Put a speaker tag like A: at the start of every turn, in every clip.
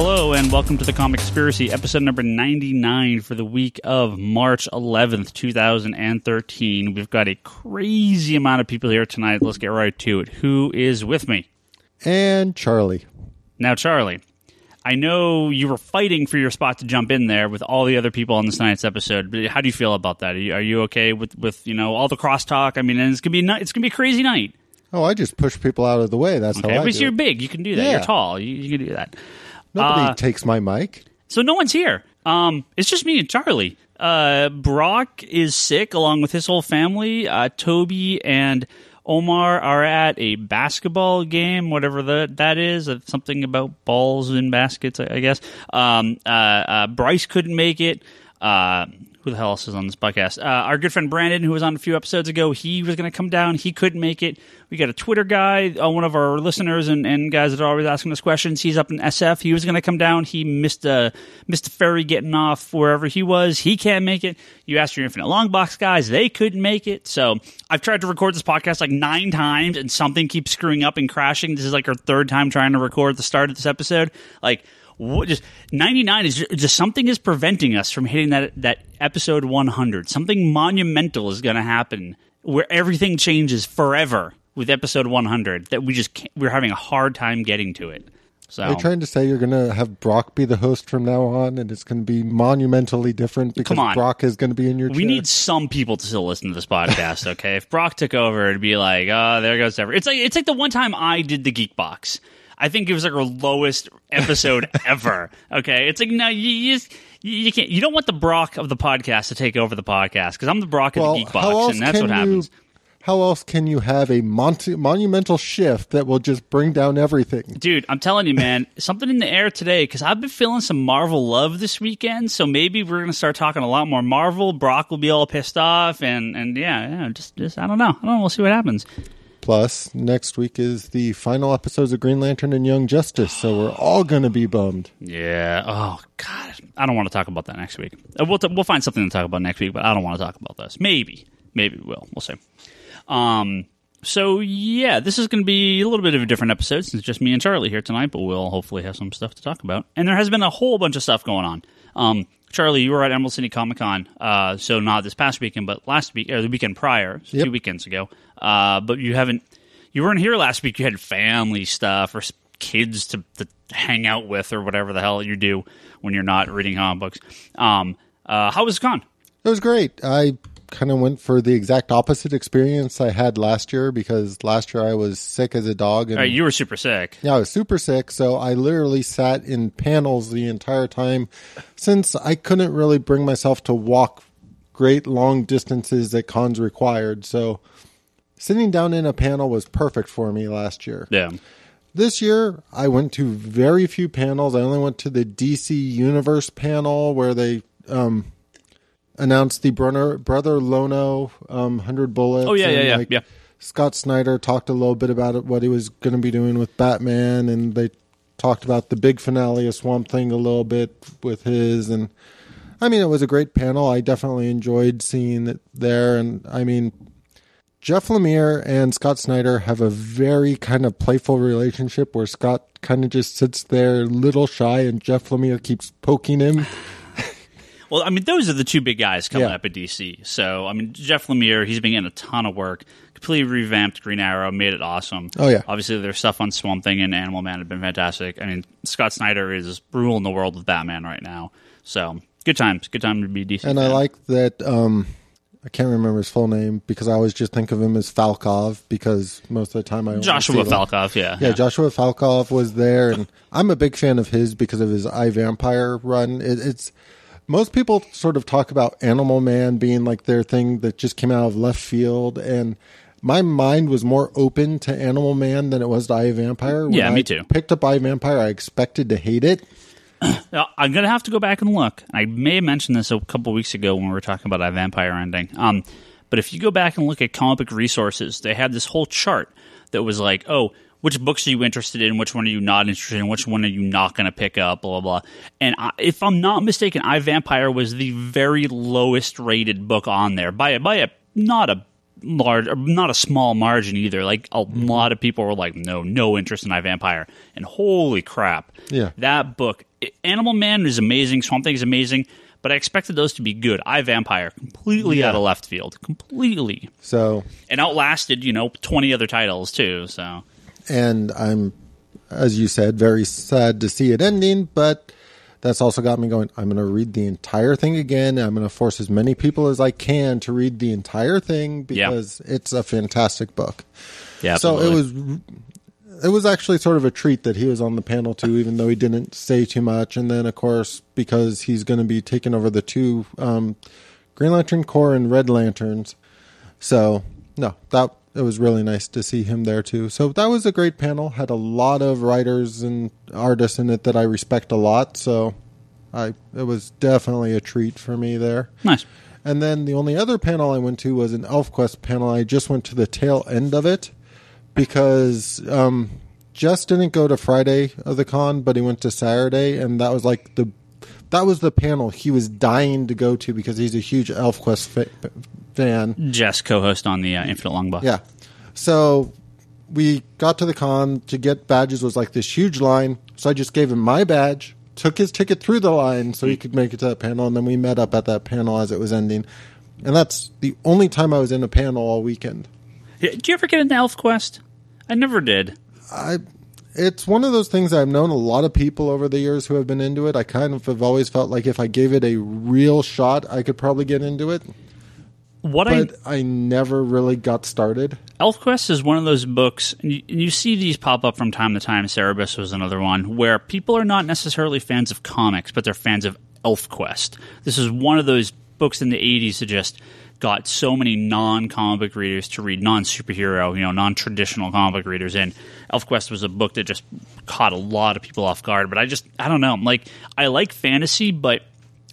A: Hello and welcome to the Comic Conspiracy, episode number 99 for the week of March 11th, 2013. We've got a crazy amount of people here tonight. Let's get right to it. Who is with me?
B: And Charlie.
A: Now, Charlie, I know you were fighting for your spot to jump in there with all the other people on this night's episode, but how do you feel about that? Are you okay with all the crosstalk? I mean, and it's gonna be a crazy night.
B: Oh, I just push people out of the way. That's
A: okay,
B: how I
A: but
B: do
A: you're
B: it.
A: big. You can do that.
B: Yeah.
A: You're tall. You can do that.
B: Nobody takes my mic.
A: So no one's here. It's just me and Charlie. Brock is sick along with his whole family. Toby and Omar are at a basketball game, whatever that is. Something about balls in baskets, I guess. Bryce couldn't make it. Who the hell else is on this podcast? Our good friend Brandon, who was on a few episodes ago, he was going to come down. He couldn't make it. We got a Twitter guy, one of our listeners and guys that are always asking us questions. He's up in SF. He was going to come down. He missed a ferry getting off wherever he was. He can't make it. You asked your Infinite Longbox guys. They couldn't make it. So I've tried to record this podcast like 9 times, and something keeps screwing up and crashing. This is like our 3rd time trying to record the start of this episode. Like, just 99 is just something is preventing us from hitting that episode 100. Something monumental is going to happen where everything changes forever with episode 100 that we're having a hard time getting to it. So
B: Are you trying to say you're going to have Brock be the host from now on, and it's going to be monumentally different because Brock is going to be in your chair?
A: We need some people to still listen to this podcast, okay? If Brock took over, it'd be like, oh, there goes Deborah. It's like the one time I did the Geek Box. I think it was like our lowest episode ever. Okay, it's like no, you can't. You don't want the Brock of the podcast to take over the podcast because I'm the Brock of the Geek Box, and that's what happens.
B: How else can you have a monumental shift that will just bring down everything?
A: Dude, I'm telling you, man, something in the air today because I've been feeling some Marvel love this weekend. So maybe we're gonna start talking a lot more Marvel. Brock will be all pissed off, and yeah, just I don't know. We'll see what happens.
B: Plus, next week is the final episodes of Green Lantern and Young Justice, so we're all going to be bummed.
A: Yeah. Oh, God. I don't want to talk about that next week. We'll find something to talk about next week, but I don't want to talk about this. Maybe we will. We'll see. So, yeah, this is going to be a little bit of a different episode since it's just me and Charlie here tonight, but we'll hopefully have some stuff to talk about. And there has been a whole bunch of stuff going on. Charlie, you were at Emerald City Comic Con, so not this past weekend, but last week, or the weekend prior, so
B: Yep.
A: 2 weekends ago. But you weren't here last week. You had family stuff or kids to hang out with or whatever the hell you do when you're not reading comic books. How was the con?
B: It was great. I kind of went for the exact opposite experience I had last year because last year I was sick as a dog. And
A: you were super sick.
B: Yeah, I was super sick, so I literally sat in panels the entire time since I couldn't really bring myself to walk great long distances that cons required. So sitting down in a panel was perfect for me last year.
A: Yeah.
B: This year, I went to very few panels. I only went to the DC Universe panel where they announced the Brother Lono 100 Bullets.
A: Oh, yeah.
B: Scott Snyder talked a little bit about it, what he was going to be doing with Batman, and they talked about the big finale of Swamp Thing a little bit with his. And I mean, it was a great panel. I definitely enjoyed seeing it there. And I mean, Jeff Lemire and Scott Snyder have a very kind of playful relationship where Scott kind of just sits there a little shy and Jeff Lemire keeps poking him.
A: Well, I mean, those are the two big guys coming up at DC. So, I mean, Jeff Lemire, he's been getting a ton of work. Completely revamped Green Arrow, made it awesome.
B: Oh, yeah.
A: Obviously, their stuff on Swamp Thing and Animal Man have been fantastic. I mean, Scott Snyder is ruling the world with Batman right now. So, good times. Good time to be DC.
B: And fan. I like that, I can't remember his full name because I always just think of him as Falkov because most of the time I
A: Joshua Falkov,
B: Yeah, Joshua Falkov was there. And I'm a big fan of his because of his iVampire run. It's most people sort of talk about Animal Man being like their thing that just came out of left field, and my mind was more open to Animal Man than it was to iVampire. When
A: me too.
B: Picked up iVampire, I expected to hate it.
A: Now, I'm going to have to go back and look. I may have mentioned this a couple weeks ago when we were talking about iVampire ending. But if you go back and look at Comic Book Resources, they had this whole chart that was like, oh, which books are you interested in? Which one are you not interested in? Which one are you not going to pick up? Blah, blah, blah. And if I'm not mistaken, iVampire was the very lowest rated book on there by a not a large, not a small margin either. Like a lot of people were like, no interest in iVampire. And holy crap.
B: Yeah.
A: That book, Animal Man is amazing. Swamp Thing is amazing. But I expected those to be good. iVampire, completely out of left field. Completely.
B: So.
A: And outlasted, 20 other titles too. So.
B: And I'm, as you said, very sad to see it ending, but that's also got me going, I'm going to read the entire thing again. I'm going to force as many people as I can to read the entire thing because it's a fantastic book.
A: Yeah,
B: so
A: absolutely.
B: it was actually sort of a treat that he was on the panel too, even though he didn't say too much. And then, of course, because he's going to be taking over the two Green Lantern Corps and Red Lanterns. So, no, it was really nice to see him there too. So that was a great panel. Had a lot of writers and artists in it that I respect a lot. So it was definitely a treat for me there.
A: Nice.
B: And then the only other panel I went to was an ElfQuest panel. I just went to the tail end of it because Jess didn't go to Friday of the con, but he went to Saturday, and that was like that was the panel he was dying to go to because he's a huge ElfQuest fan.
A: Jess, co-host on the Infinite Longbow.
B: Yeah. So we got to the con. To get badges was like this huge line. So I just gave him my badge, took his ticket through the line so he could make it to that panel, and then we met up at that panel as it was ending. And that's the only time I was in a panel all weekend.
A: Did you ever get into ElfQuest? I never did.
B: It's one of those things I've known a lot of people over the years who have been into it. I kind of have always felt like if I gave it a real shot, I could probably get into it. But I never really got started.
A: ElfQuest is one of those books, and you see these pop up from time to time. Cerebus was another one, where people are not necessarily fans of comics, but they're fans of ElfQuest. This is one of those books in the 80s that just got so many non-comic book readers to read non-superhero, non-traditional comic book readers in. ElfQuest was a book that just caught a lot of people off guard. But I don't know. I like fantasy, but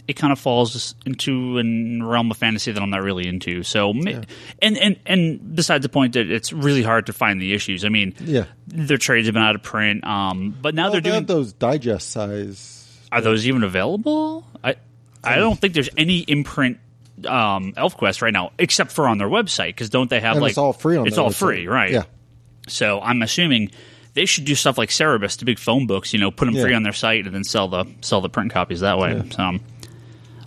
A: it kind of falls into a realm of fantasy that I'm not really into. So, and besides the point that it's really hard to find the issues. I mean, their trades have been out of print, but now they're doing
B: those digest size.
A: Are those even available? I don't think there's any imprint ElfQuest right now, except for on their website. Because don't they have
B: and it's all free on?
A: It's all free, right?
B: Yeah.
A: So I'm assuming they should do stuff like Cerebus, the big phone books. Put them free on their site and then sell the print copies that way. Yeah. So.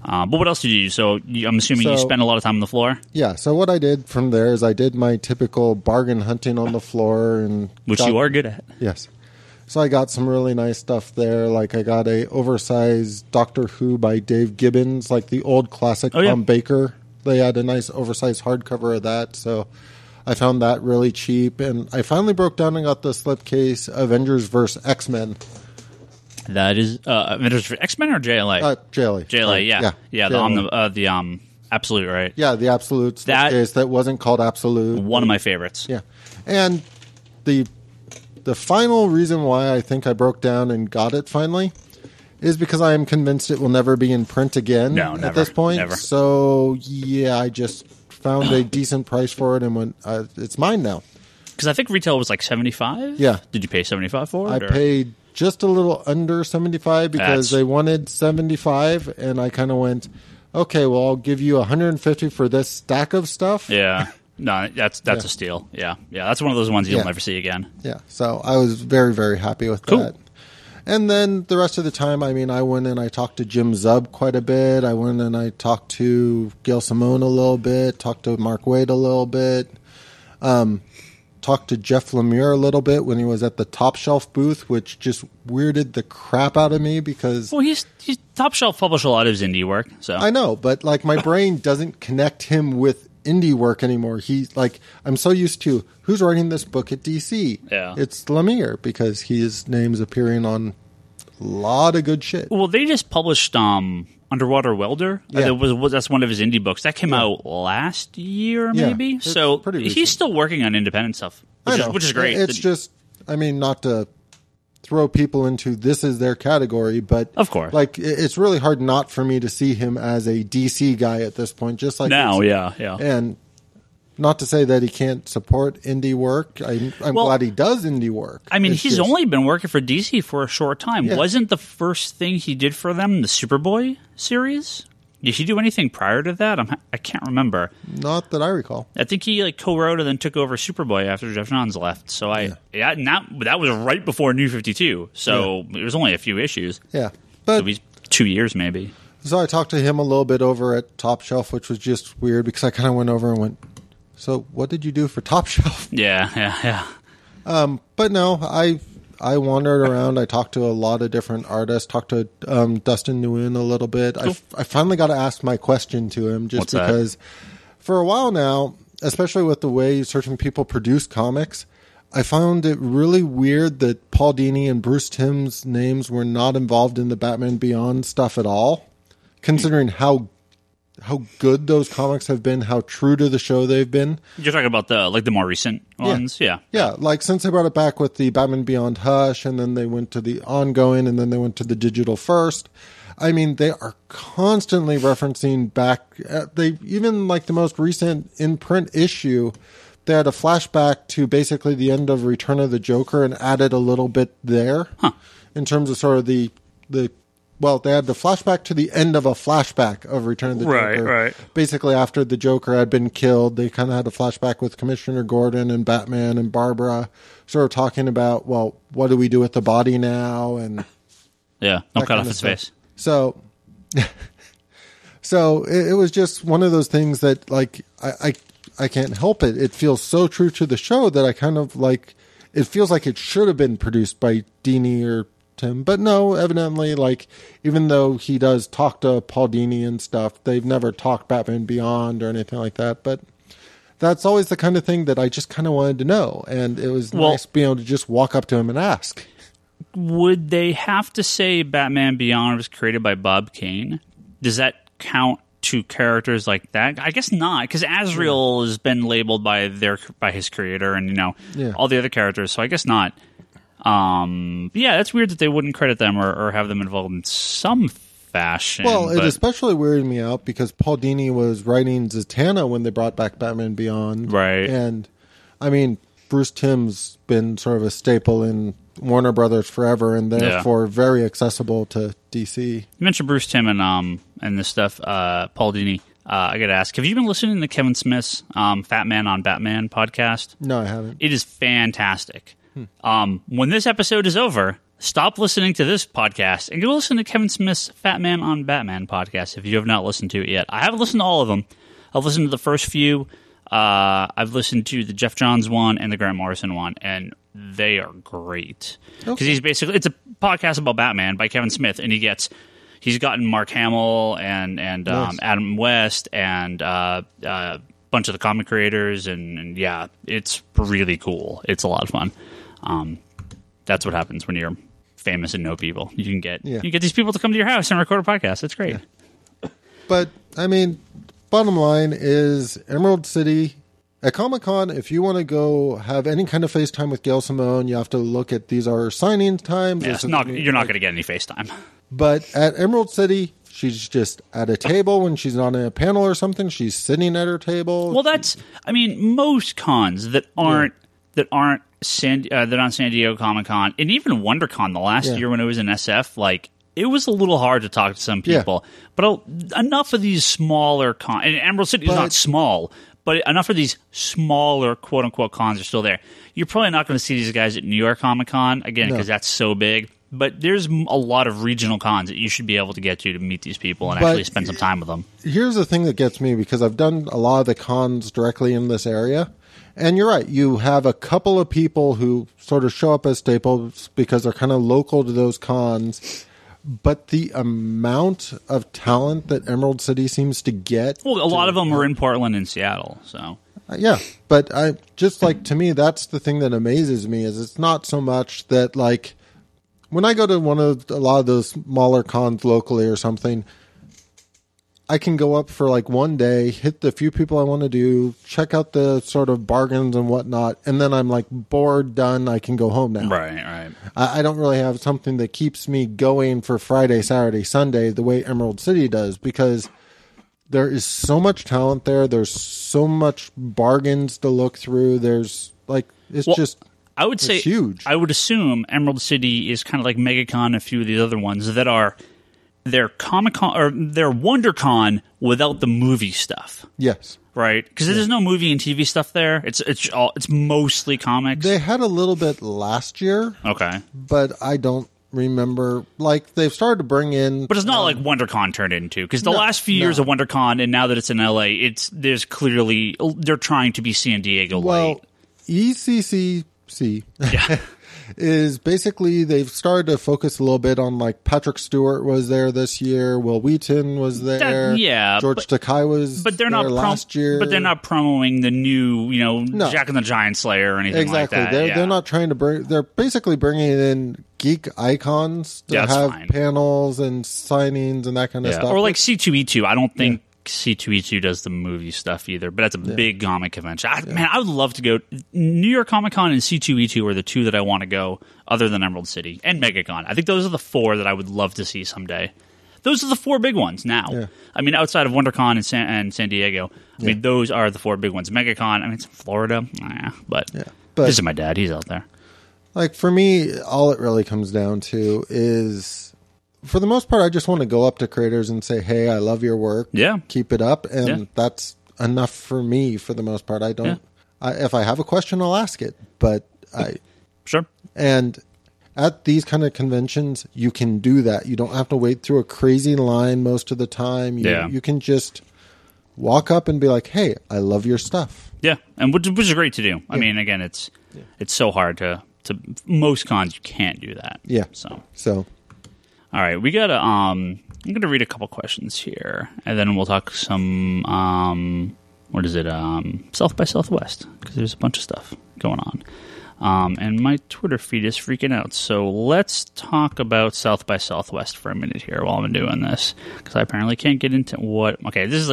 A: But what else did you do? So I'm assuming you spent a lot of time on the floor?
B: Yeah. So what I did from there is I did my typical bargain hunting on the floor.
A: Which you are good at.
B: Yes. So I got some really nice stuff there. Like I got a oversized Doctor Who by Dave Gibbons, like the old classic Tom Baker. They had a nice oversized hardcover of that. So I found that really cheap. And I finally broke down and got the slipcase Avengers vs. X-Men.
A: That is X-Men or JLA?
B: JLA.
A: JLA, yeah. The Absolute, right?
B: Yeah, the Absolute slipcase that wasn't called Absolute.
A: One of my favorites.
B: Yeah. And the final reason why I think I broke down and got it finally is because I am convinced it will never be in print again at this point.
A: Never.
B: So, yeah, I just found a decent price for it and went, it's mine now.
A: Because I think retail was like $75?
B: Yeah.
A: Did you pay $75 for it?
B: I paid just a little under $75 because they wanted $75, and I kind of went, okay, well, I'll give you $150 for this stack of stuff.
A: Yeah. No, that's a steal. Yeah. That's one of those ones you'll never see again.
B: Yeah. So I was very, very happy with that. And then the rest of the time, I went and I talked to Jim Zub quite a bit. I went and I talked to Gail Simone a little bit, talked to Mark Waid a little bit, talked to Jeff Lemire a little bit when he was at the Top Shelf booth, which just weirded the crap out of me because...
A: Well, he's Top Shelf published a lot of his indie work. So
B: I know, but my brain doesn't connect him with indie work anymore. I'm so used to who's writing this book at DC.
A: Yeah.
B: It's Lemire because his name's appearing on a lot of good shit.
A: Well, they just published Underwater Welder.
B: Yeah.
A: That's one of his indie books. That came out last year, maybe.
B: Yeah,
A: so
B: pretty recent.
A: He's still working on independent stuff, which is great.
B: It's just, not to throw people into this is their category, but
A: of course,
B: it's really hard not for me to see him as a DC guy at this point. Just like
A: now, yeah.
B: And not to say that he can't support indie work. I'm glad he does indie work.
A: He's only been working for DC for a short time.
B: Yeah.
A: Wasn't the first thing he did for them the Superboy series? Did he do anything prior to that? I can't remember.
B: Not that I recall.
A: I think he co-wrote and then took over Superboy after Jeff Johns left. So and that was right before New 52. So it was only a few issues.
B: Yeah, but
A: so 2 years maybe.
B: So I talked to him a little bit over at Top Shelf, which was just weird because I kind of went over and went, "So what did you do for Top Shelf?"
A: Yeah.
B: But no, I wandered around. I talked to a lot of different artists. Talked to Dustin Nguyen a little bit. Cool. I finally got to ask my question to him just because for a while now, especially with the way certain people produce comics, I found it really weird that Paul Dini and Bruce Timm's names were not involved in the Batman Beyond stuff at all, considering how good those comics have been, how true to the show they've been.
A: You're talking about the more recent ones? Yeah.
B: Like since they brought it back with the Batman Beyond Hush, and then they went to the ongoing, and then they went to the digital first. I mean, they are constantly referencing back. They even like the most recent in-print issue, they had a flashback to basically the end of Return of the Joker and added a little bit there in terms of sort of the well, they had the flashback to the end of a flashback of Return of the Joker.
A: Right.
B: Basically, after the Joker had been killed, they kind of had a flashback with Commissioner Gordon and Batman and Barbara sort of talking about, well, what do we do with the body now? And
A: don't cut off his face.
B: So it was just one of those things that, like, I can't help it. It feels so true to the show that I kind of like, it feels like it should have been produced by Dini or Tim, but no, evidently, like, even though he does talk to Paul Dini and stuff, they've never talked Batman Beyond or anything like that. But that's always the kind of thing that I just kind of wanted to know, and it was nice being able to just walk up to him and ask.
A: Would they have to say Batman Beyond was created by Bob Kane? Does that count to characters like that? I guess not, because Azrael has been labeled by his creator, and all the other characters. So I guess not. That's weird that they wouldn't credit them or have them involved in some fashion.
B: Well, it especially weirded me out because Paul Dini was writing Zatanna when they brought back Batman Beyond.
A: Right.
B: And, I mean, Bruce Timm's been sort of a staple in Warner Brothers forever and therefore very accessible to DC.
A: You mentioned Bruce Timm and this stuff, Paul Dini. I got to ask, have you been listening to Kevin Smith's Fat Man on Batman podcast?
B: No, I haven't.
A: It is fantastic. When this episode is over, stop listening to this podcast and go listen to Kevin Smith's Fat Man on Batman podcast if you have not listened to it yet. I haven't listened to all of them. I've listened to the first few. I've listened to the Jeff Johns one and the Grant Morrison one, and they are great. Because it's a podcast about Batman by Kevin Smith, and he's gotten Mark Hamill and nice. Adam West and a bunch of the comic creators, and it's really cool. It's a lot of fun. That's what happens when you're famous and know people. You can get these people to come to your house and record a podcast. It's great.
B: Yeah. But I mean, bottom line is Emerald City at Comic-Con. If you want to go have any kind of FaceTime with Gail Simone, you have to look at these are signing times.
A: Yeah, you're not going to get any FaceTime.
B: But at Emerald City, she's just at a table when she's not in a panel or something. She's sitting at her table.
A: Well, most cons that aren't San Diego Comic-Con, and even WonderCon the last year when it was in SF, like, it was a little hard to talk to some people. But enough of these smaller cons, and Emerald City is not small, but enough of these smaller quote-unquote cons are still there. You're probably not going to see these guys at New York Comic-Con, again, because that's so big. But there's a lot of regional cons that you should be able to get to meet these people and actually spend some time with them.
B: Here's the thing that gets me, because I've done a lot of the cons directly in this area. And you're right. You have a couple of people who sort of show up as staples because they're kind of local to those cons. But the amount of talent that Emerald City seems to get.
A: Well, a lot of them are in Portland and Seattle. So
B: but to me, that's the thing that amazes me is it's not so much that, like, when I go to a lot of those smaller cons locally or something, I can go up for like one day, hit the few people I want to do, check out the sort of bargains and whatnot, and then I'm like bored, done, I can go home now.
A: Right.
B: I don't really have something that keeps me going for Friday, Saturday, Sunday the way Emerald City does, because there is so much talent there. There's so much bargains to look through. There's like,
A: I would say
B: huge.
A: I would assume Emerald City is kind of like MegaCon and a few of the other ones that are their Comic-Con or their WonderCon without the movie stuff.
B: Yes.
A: Right? Because there's no movie and TV stuff there. It's mostly comics.
B: They had a little bit last year.
A: Okay.
B: But I don't remember. Like, they've started to bring in...
A: But it's not like WonderCon turned into. Because the last few years of WonderCon, and now that it's in LA, there's clearly... They're trying to be San Diego light.
B: ECCC
A: Yeah.
B: is basically they've started to focus a little bit on, like, Patrick Stewart was there this year, Will Wheaton was there, George Takei was there last year.
A: But they're not promoting the new, Jack and the Giant Slayer or anything like that.
B: They're not trying to bring... They're basically bringing in geek icons to have panels and signings and that kind of stuff.
A: Or like C2E2. I don't think C2E2 does the movie stuff either, but that's a big comic convention. Man, I would love to go. New York Comic Con and C2E2 are the two that I want to go, other than Emerald City and MegaCon. I think those are the four that I would love to see someday. Those are the four big ones now. Yeah. I mean, outside of WonderCon and San Diego, I mean, those are the four big ones. MegaCon, I mean, it's in Florida, but visit my dad. He's out there.
B: Like, for me, all it really comes down to is... For the most part, I just want to go up to creators and say, hey, I love your work.
A: Yeah.
B: Keep it up. And that's enough for me for the most part. I don't... if I have a question, I'll ask it. But I...
A: Sure.
B: And at these kind of conventions, you can do that. You don't have to wait through a crazy line most of the time. You can just walk up and be like, hey, I love your stuff.
A: Yeah. And which is great to do. I mean, again, it's so hard to... Most cons, you can't do that.
B: Yeah. So...
A: All right, we got to I'm going to read a couple questions here, and then we'll talk some, South by Southwest, because there's a bunch of stuff going on. And my Twitter feed is freaking out, so let's talk about South by Southwest for a minute here while I'm doing this, because I apparently can't get into what... Okay, this is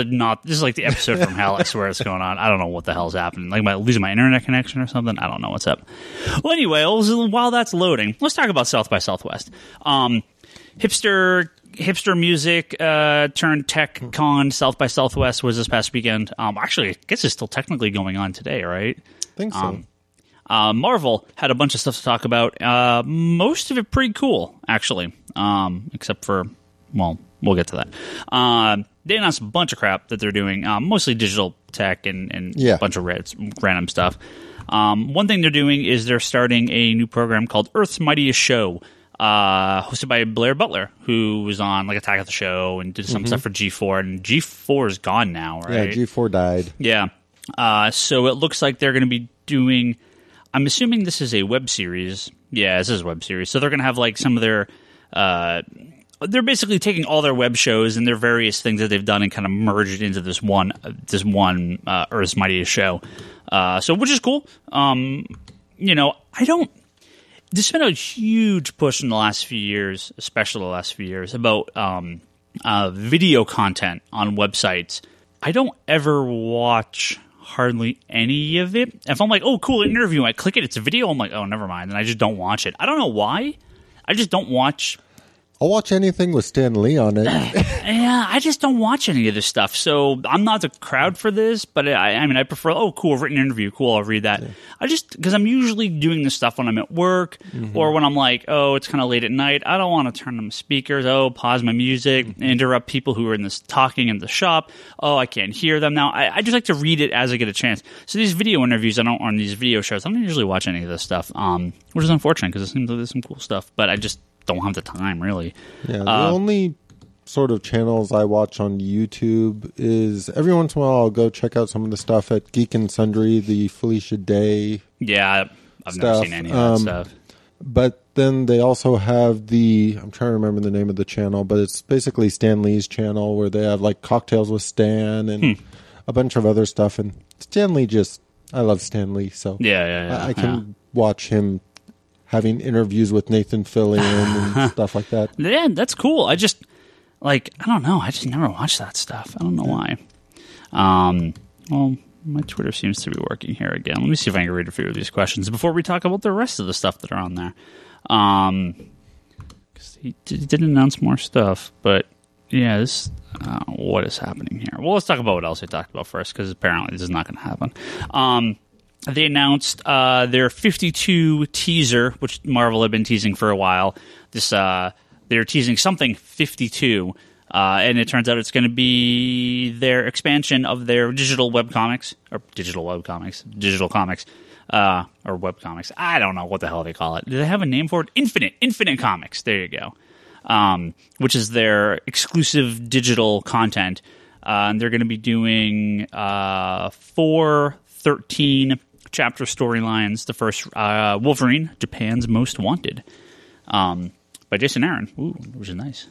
A: like the episode from hell, I swear it's going on. I don't know what the hell's happening. Like, am I losing my internet connection or something? I don't know what's up. Well, anyway, while that's loading, let's talk about South by Southwest. Hipster music turned tech con South by Southwest was this past weekend. Actually, I guess it's still technically going on today, right?
B: I think so.
A: Marvel had a bunch of stuff to talk about. Most of it pretty cool, actually. Except for, well, we'll get to that. They announced a bunch of crap that they're doing, mostly digital tech and a bunch of random stuff. One thing they're doing is they're starting a new program called Earth's Mightiest Show. Hosted by Blair Butler, who was on like Attack of the Show and did some stuff for G4, and G4 is gone now, right?
B: Yeah, G4 died.
A: Yeah. So it looks like they're going to be doing... I'm assuming this is a web series. Yeah, this is a web series. So they're going to have like some of their... they're basically taking all their web shows and their various things that they've done and kind of merged into this one Earth's Mightiest Show. So which is cool. There's been a huge push in the last few years, especially the last few years, about video content on websites. I don't ever watch hardly any of it. If I'm like, oh, cool, an interview, I click it, it's a video, I'm like, oh, never mind, and I just don't watch it. I don't know why. I just don't watch...
B: I'll watch anything with Stan Lee on it.
A: Yeah, I just don't watch any of this stuff. So I'm not the crowd for this, but I prefer, oh, cool, written interview. Cool, I'll read that. Yeah. Because I'm usually doing this stuff when I'm at work or when I'm like, oh, it's kind of late at night. I don't want to turn on speakers. Oh, pause my music, interrupt people who are in this talking in the shop. Oh, I can't hear them now. I just like to read it as I get a chance. So these video interviews, on these video shows, I don't usually watch any of this stuff, which is unfortunate because it seems like there's some cool stuff, but I just don't have the time, really.
B: Yeah, the only sort of channels I watch on YouTube is every once in a while I'll go check out some of the stuff at Geek and Sundry, the Felicia Day.
A: Yeah, I've never seen any of that stuff.
B: But then they also have I'm trying to remember the name of the channel, but it's basically Stan Lee's channel where they have like Cocktails with Stan and a bunch of other stuff. And Stan Lee I love Stan Lee, so I can watch him having interviews with Nathan Fillion and stuff like that.
A: Yeah, that's cool. I just, I don't know. I just never watch that stuff. I don't know why. Well, my Twitter seems to be working here again. Let me see if I can read a few of these questions before we talk about the rest of the stuff that are on there. Because he did announce more stuff, but yeah, what is happening here? Well, let's talk about what else they talked about first, because apparently this is not going to happen. They announced their 52 teaser, which Marvel had been teasing for a while. This they're teasing something 52, and it turns out it's going to be their expansion of their digital comics, or web comics. I don't know what the hell they call it. Do they have a name for it? Infinite Comics. There you go. Which is their exclusive digital content. And they're going to be doing 4 13-chapter storylines. The first, Wolverine, Japan's Most Wanted, by Jason Aaron, which is nice.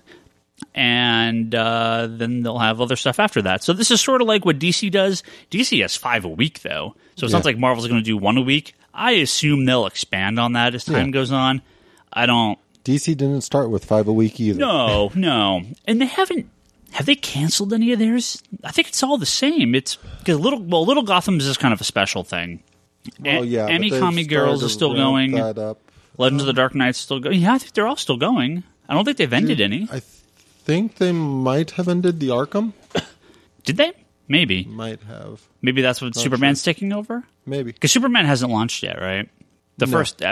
A: And then they'll have other stuff after that. So this is sort of like what DC does. DC has 5 a week, though. So it sounds like Marvel's going to do 1 a week. I assume they'll expand on that as time goes on. I don't...
B: DC didn't start with 5 a week either.
A: No. And they haven't... Have they canceled any of theirs? I think it's all the same. It's because Little Gotham's is kind of a special thing.
B: Well, yeah.
A: Emmy Comic Girls is still going. Legends of the Dark Knight is still going. Yeah, I think they're all still going. I don't think they've ended any.
B: I think they might have ended the Arkham.
A: Did they? Maybe.
B: Might have.
A: Maybe that's what Superman's taking over?
B: Maybe.
A: Because Superman hasn't launched yet, right? The first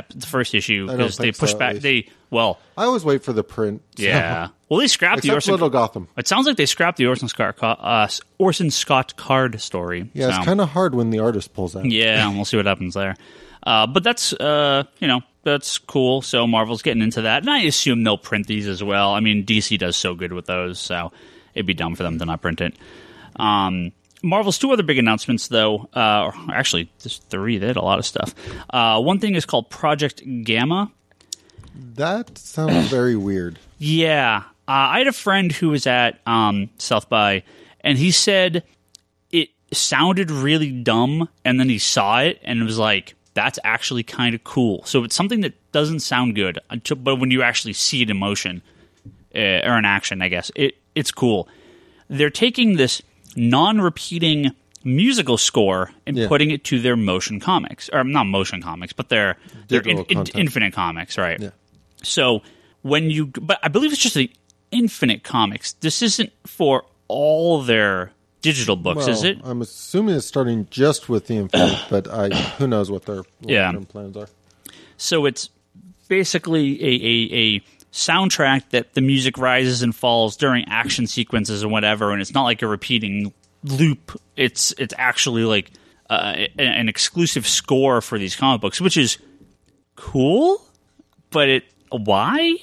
A: issue, because they pushed back. I
B: always wait for the print. So.
A: Yeah. Well, they scrapped the Orson.
B: Little Gotham.
A: It sounds like they scrapped the Orson Scott Card story.
B: Yeah, it's kind of hard when the artist pulls out.
A: Yeah, we'll see what happens there. But that's that's cool. So Marvel's getting into that, and I assume they'll print these as well. I mean, DC does so good with those, so it'd be dumb for them to not print it. Marvel's 2 other big announcements, though, actually, there's 3. They had a lot of stuff. One thing is called Project Gamma.
B: That sounds very weird.
A: Yeah. I had a friend who was at South by, and he said it sounded really dumb, and then he saw it, and it was like, that's actually kind of cool. So it's something that doesn't sound good, but when you actually see it in motion, or in action, I guess, it's cool. They're taking this non-repeating musical score and putting it to their motion comics, or not motion comics, but their Infinite Comics, right? Yeah. So but I believe it's just the Infinite Comics. This isn't for all their digital books, is it?
B: I'm assuming it's starting just with the Infinite, but who knows what their long-term plans are. So
A: it's basically a soundtrack that the music rises and falls during action sequences and whatever, and it's not like a repeating loop. It's actually like an exclusive score for these comic books, which is cool, but why?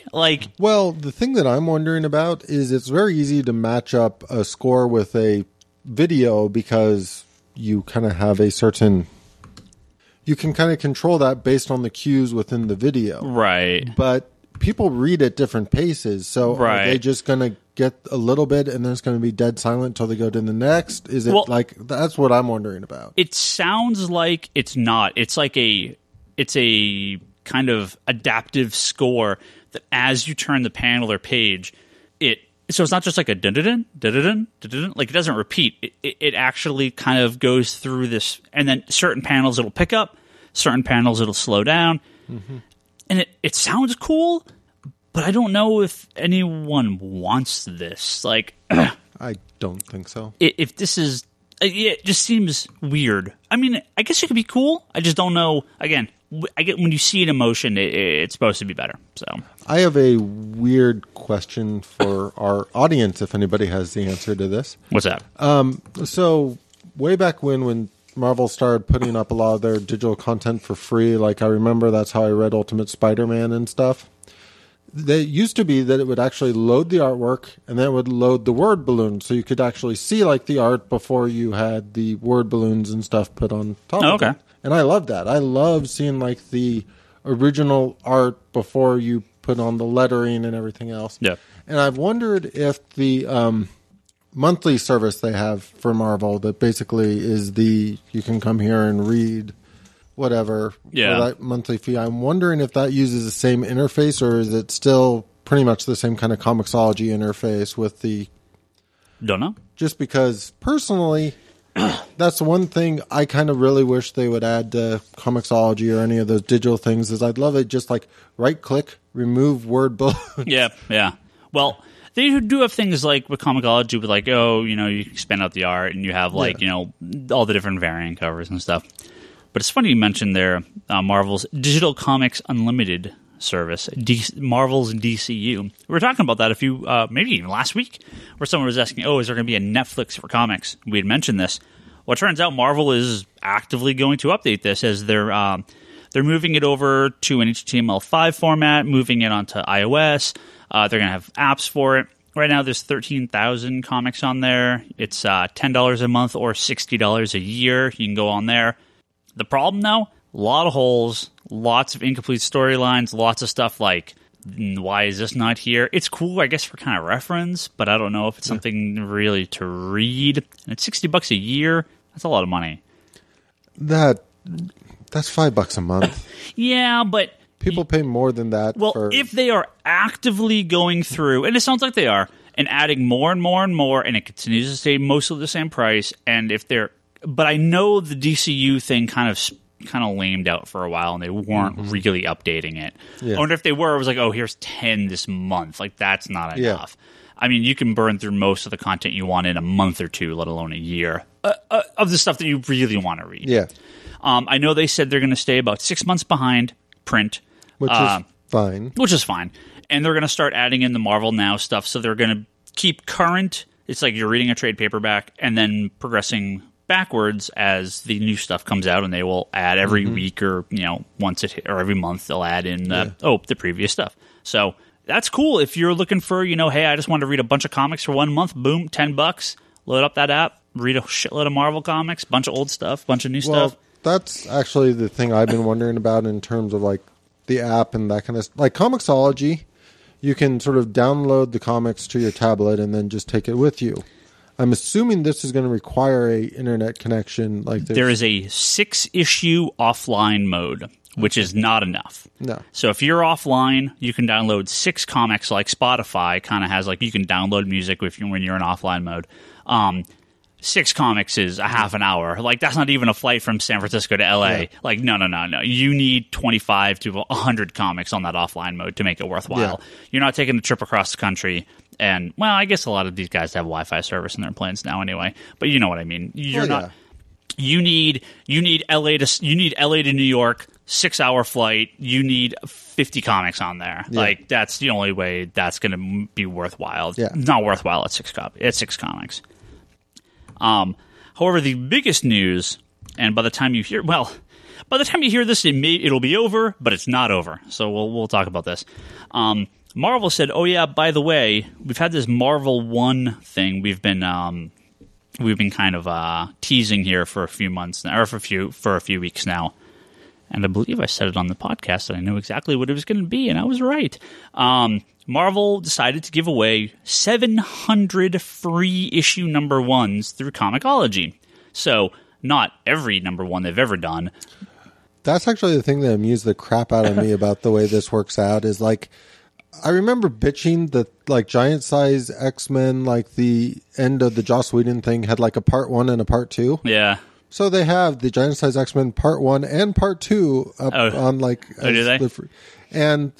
B: Well, the thing that I'm wondering about is it's very easy to match up a score with a video because you kind of have a certain... You can kind of control that based on the cues within the video.
A: Right.
B: But people read at different paces, so are they just going to get a little bit and then it's going to be dead silent until they go to the next? Is it that's what I'm wondering about.
A: It sounds like it's not. It's like it's a kind of adaptive score that as you turn the panel or page, so it's not just like a dun-dun-dun, dun-dun-dun, dun-dun-dun, like it doesn't repeat. It actually kind of goes through this, and then certain panels it'll pick up, certain panels it'll slow down. Mm-hmm. And it sounds cool, but I don't know if anyone wants this.
B: I don't think so.
A: If this is... It just seems weird. I mean, I guess it could be cool. I just don't know. Again, I get when you see it in motion, it's supposed to be better. So
B: I have a weird question for our audience, if anybody has the answer to this.
A: What's that?
B: So way back when Marvel started putting up a lot of their digital content for free, I remember that's how I read Ultimate Spider-Man and stuff. They used to be that it would actually load the artwork and then it would load the word balloon, so you could actually see the art before you had the word balloons and stuff put on top of it. And I love that. I love seeing the original art before you put on the lettering and everything else.
A: Yeah.
B: And I've wondered if the monthly service they have for Marvel that basically is you can come here and read whatever for that monthly fee. I'm wondering if that uses the same interface, or is it still pretty much the same kind of Comixology interface with the...
A: Don't know.
B: Just because, personally, that's one thing I kind of really wish they would add to Comixology or any of those digital things, is I'd love it just right-click, remove word balloon.
A: Yeah. Well, they do have things with Comixology with you can expand out the art and you have all the different variant covers and stuff. But it's funny you mentioned there Marvel's Digital Comics Unlimited service, Marvel's DCU. We were talking about that a few, maybe even last week, where someone was asking, is there going to be a Netflix for comics? We had mentioned this. Well, it turns out Marvel is actively going to update this as they're moving it over to an HTML5 format, moving it onto iOS. They're going to have apps for it. Right now, there's 13,000 comics on there. It's $10 a month or $60 a year. You can go on there. The problem, though, a lot of holes, lots of incomplete storylines, lots of stuff like, why is this not here? It's cool, I guess, for kind of reference, but I don't know if it's something really to read. And it's $60 a year. That's a lot of money.
B: That's $5 a month.
A: Yeah, but
B: people pay more than that.
A: Well, if they are actively going through, and it sounds like they are, and adding more and more and more, and it continues to stay mostly the same price, and if they're, but I know the DCU thing kind of lamed out for a while, and they weren't really updating it. Yeah. I wonder if they were. It was like, here's 10 this month. Like, that's not enough. Yeah. I mean, you can burn through most of the content you want in a month or two, let alone a year, of the stuff that you really want to read.
B: Yeah.
A: I know they said they're going to stay about 6 months behind print.
B: Which is fine.
A: Which is fine. And they're going to start adding in the Marvel Now stuff, so they're going to keep current. It's like you're reading a trade paperback and then progressing backwards as the new stuff comes out, and they will add every week or once or every month they'll add in the previous stuff. So that's cool if you're looking for hey, I just want to read a bunch of comics for 1 month. Boom, $10. Load up that app, read a shitload of Marvel comics, bunch of old stuff, bunch of new stuff.
B: That's actually the thing I've been wondering about in terms of like the app and that kind of like Comixology. You can sort of download the comics to your tablet and then just take it with you. I'm assuming this is going to require a internet connection like this.
A: There is a 6-issue offline mode, which is not enough.
B: No.
A: So if you're offline, you can download 6 comics like Spotify kind of has, like you can download music when you're in offline mode. 6 comics is a half an hour. Like, that's not even a flight from San Francisco to LA. Yeah. Like, no. You need 25 to 100 comics on that offline mode to make it worthwhile. Yeah. You're not taking a trip across the country. And, well, I guess a lot of these guys have Wi-Fi service in their planes now anyway. But you know what I mean. You're not. You need LA to New York, 6-hour flight. You need 50 comics on there. Yeah. Like, that's the only way that's going to be worthwhile. Yeah. Not worthwhile at 6 comics. However, the biggest news, and by the time you hear this, it'll be over, but it's not over. So we'll talk about this. Marvel said, by the way, we've had this Marvel 1 thing we've been kind of teasing here for a few months now, or for a few weeks now. And I believe I said it on the podcast that I knew exactly what it was going to be, and I was right. Marvel decided to give away 700 free issue number 1s through Comixology. So not every number 1 they've ever done.
B: That's actually the thing that amused the crap out of me about the way this works out is like, I remember bitching that like Giant Size X-Men, like the end of the Joss Whedon thing had like a part 1 and a part 2.
A: Yeah.
B: So they have the Giant Size X-Men part 1 and part 2 up on like...
A: do they?
B: And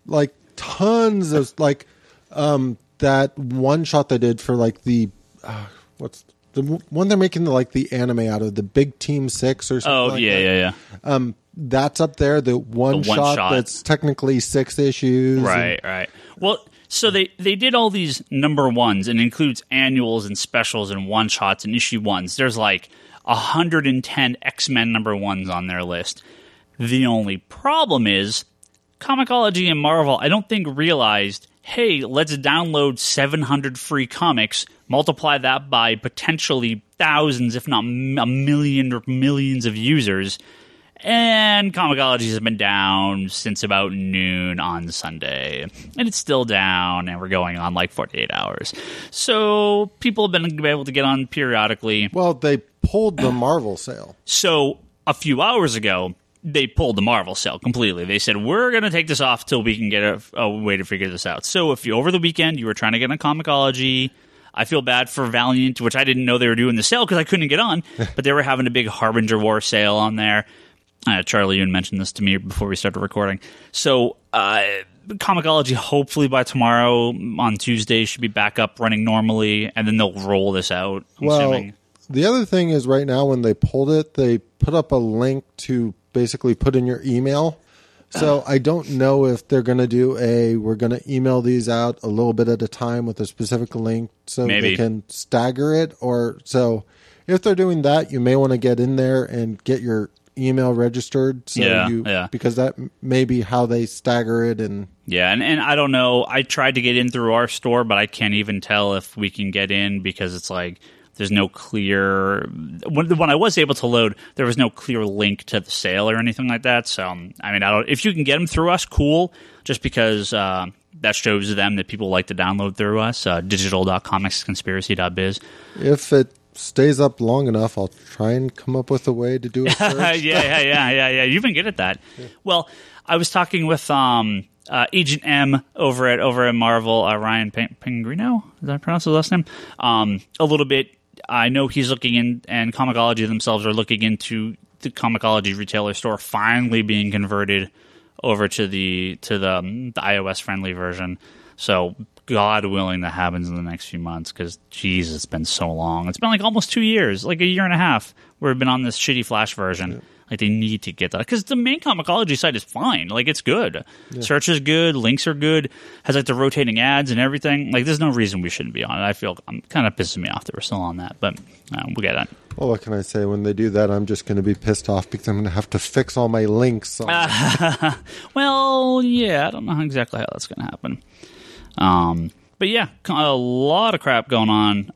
B: like tons of like that one shot they did for like the... what's the one they're making the anime out of, the Big Team 6 or something
A: yeah.
B: That's up there, the one shot that's technically 6 issues.
A: Right. Well, so they did all these number 1s, and includes annuals and specials and one-shots and issue 1s. There's like 110 X-Men number 1s on their list. The only problem is Comixology and Marvel, I don't think, realized, hey, let's download 700 free comics, multiply that by potentially thousands, if not a million or millions of users. And Comixology has been down since about noon on Sunday. And it's still down, and we're going on like 48 hours. So people have been able to get on periodically.
B: Well, they pulled the Marvel sale.
A: So a few hours ago, they pulled the Marvel sale completely. They said, we're going to take this off till we can get a way to figure this out. So if over the weekend you were trying to get on Comixology, I feel bad for Valiant, which I didn't know they were doing the sale because I couldn't get on. But they were having a big Harbinger War sale on there. Charlie, you had mentioned this to me before we started recording. So Comixology, hopefully by tomorrow on Tuesday, should be back up running normally, and then they'll roll this out, I'm assuming.
B: The other thing is right now when they pulled it, they put up a link to basically put in your email So I don't know if they're going to do we're going to email these out a little bit at a time with a specific link so
A: Maybe.
B: they can stagger it. Or so if they're doing that, you may want to get in there and get your email registered. So because that may be how they stagger it. And
A: I don't know. I tried to get in through our store, but I can't even tell if we can get in because it's like there's no clear. When I was able to load, there was no clear link to the sale or anything like that. So I mean, I don't. If you can get them through us, cool. Just because that shows them that people like to download through us. Digital.comicsconspiracy.biz.
B: If it stays up long enough, I'll try and come up with a way to do a search.
A: Yeah. You've been good at that. Yeah. Well, I was talking with Agent M over at Marvel, Ryan Pingrino. Is that pronounced his last name? A little bit. I know he's looking in, and Comixology themselves are looking into the Comixology retailer store finally being converted over to the iOS friendly version. So God willing, that happens in the next few months because, geez, it's been so long. It's been like almost 2 years, like a year and a half, where we've been on this shitty Flash version. Yeah. Like, they need to get that. Because the main Comixology site is fine. Like, it's good. Yeah. Search is good. Links are good. Has, like, the rotating ads and everything. Like, there's no reason we shouldn't be on it. I feel kind of pissing me off that we're still on that. But we'll get it.
B: Well, what can I say? When they do that, I'm just going to be pissed off because I'm going to have to fix all my links.
A: Well, yeah. I don't know exactly how that's going to happen. But yeah, a lot of crap going on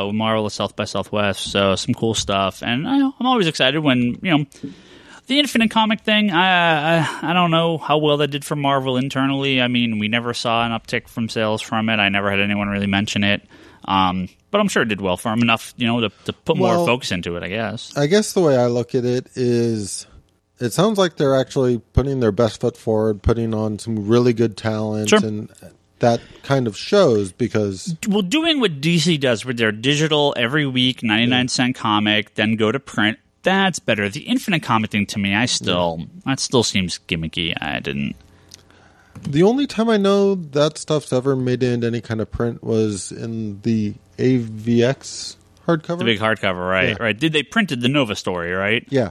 A: with Marvel at South by Southwest, so some cool stuff. And I'm always excited when, the Infinite comic thing, I don't know how well that did for Marvel internally. I mean, we never saw an uptick from sales from it. I never had anyone really mention it. But I'm sure it did well for them enough, to put more focus into it, I guess.
B: I guess the way I look at it is it sounds like they're actually putting their best foot forward, putting on some really good talent.
A: Sure.
B: And that kind of shows because...
A: Well, doing what DC does with their digital every week, 99-cent comic, then go to print, that's better. The Infinite comic thing, to me, that still seems gimmicky. I didn't...
B: The only time I know that stuff's ever made it into any kind of print was in the AVX hardcover.
A: The big hardcover, right? Yeah. Right. They printed the Nova story, right?
B: Yeah.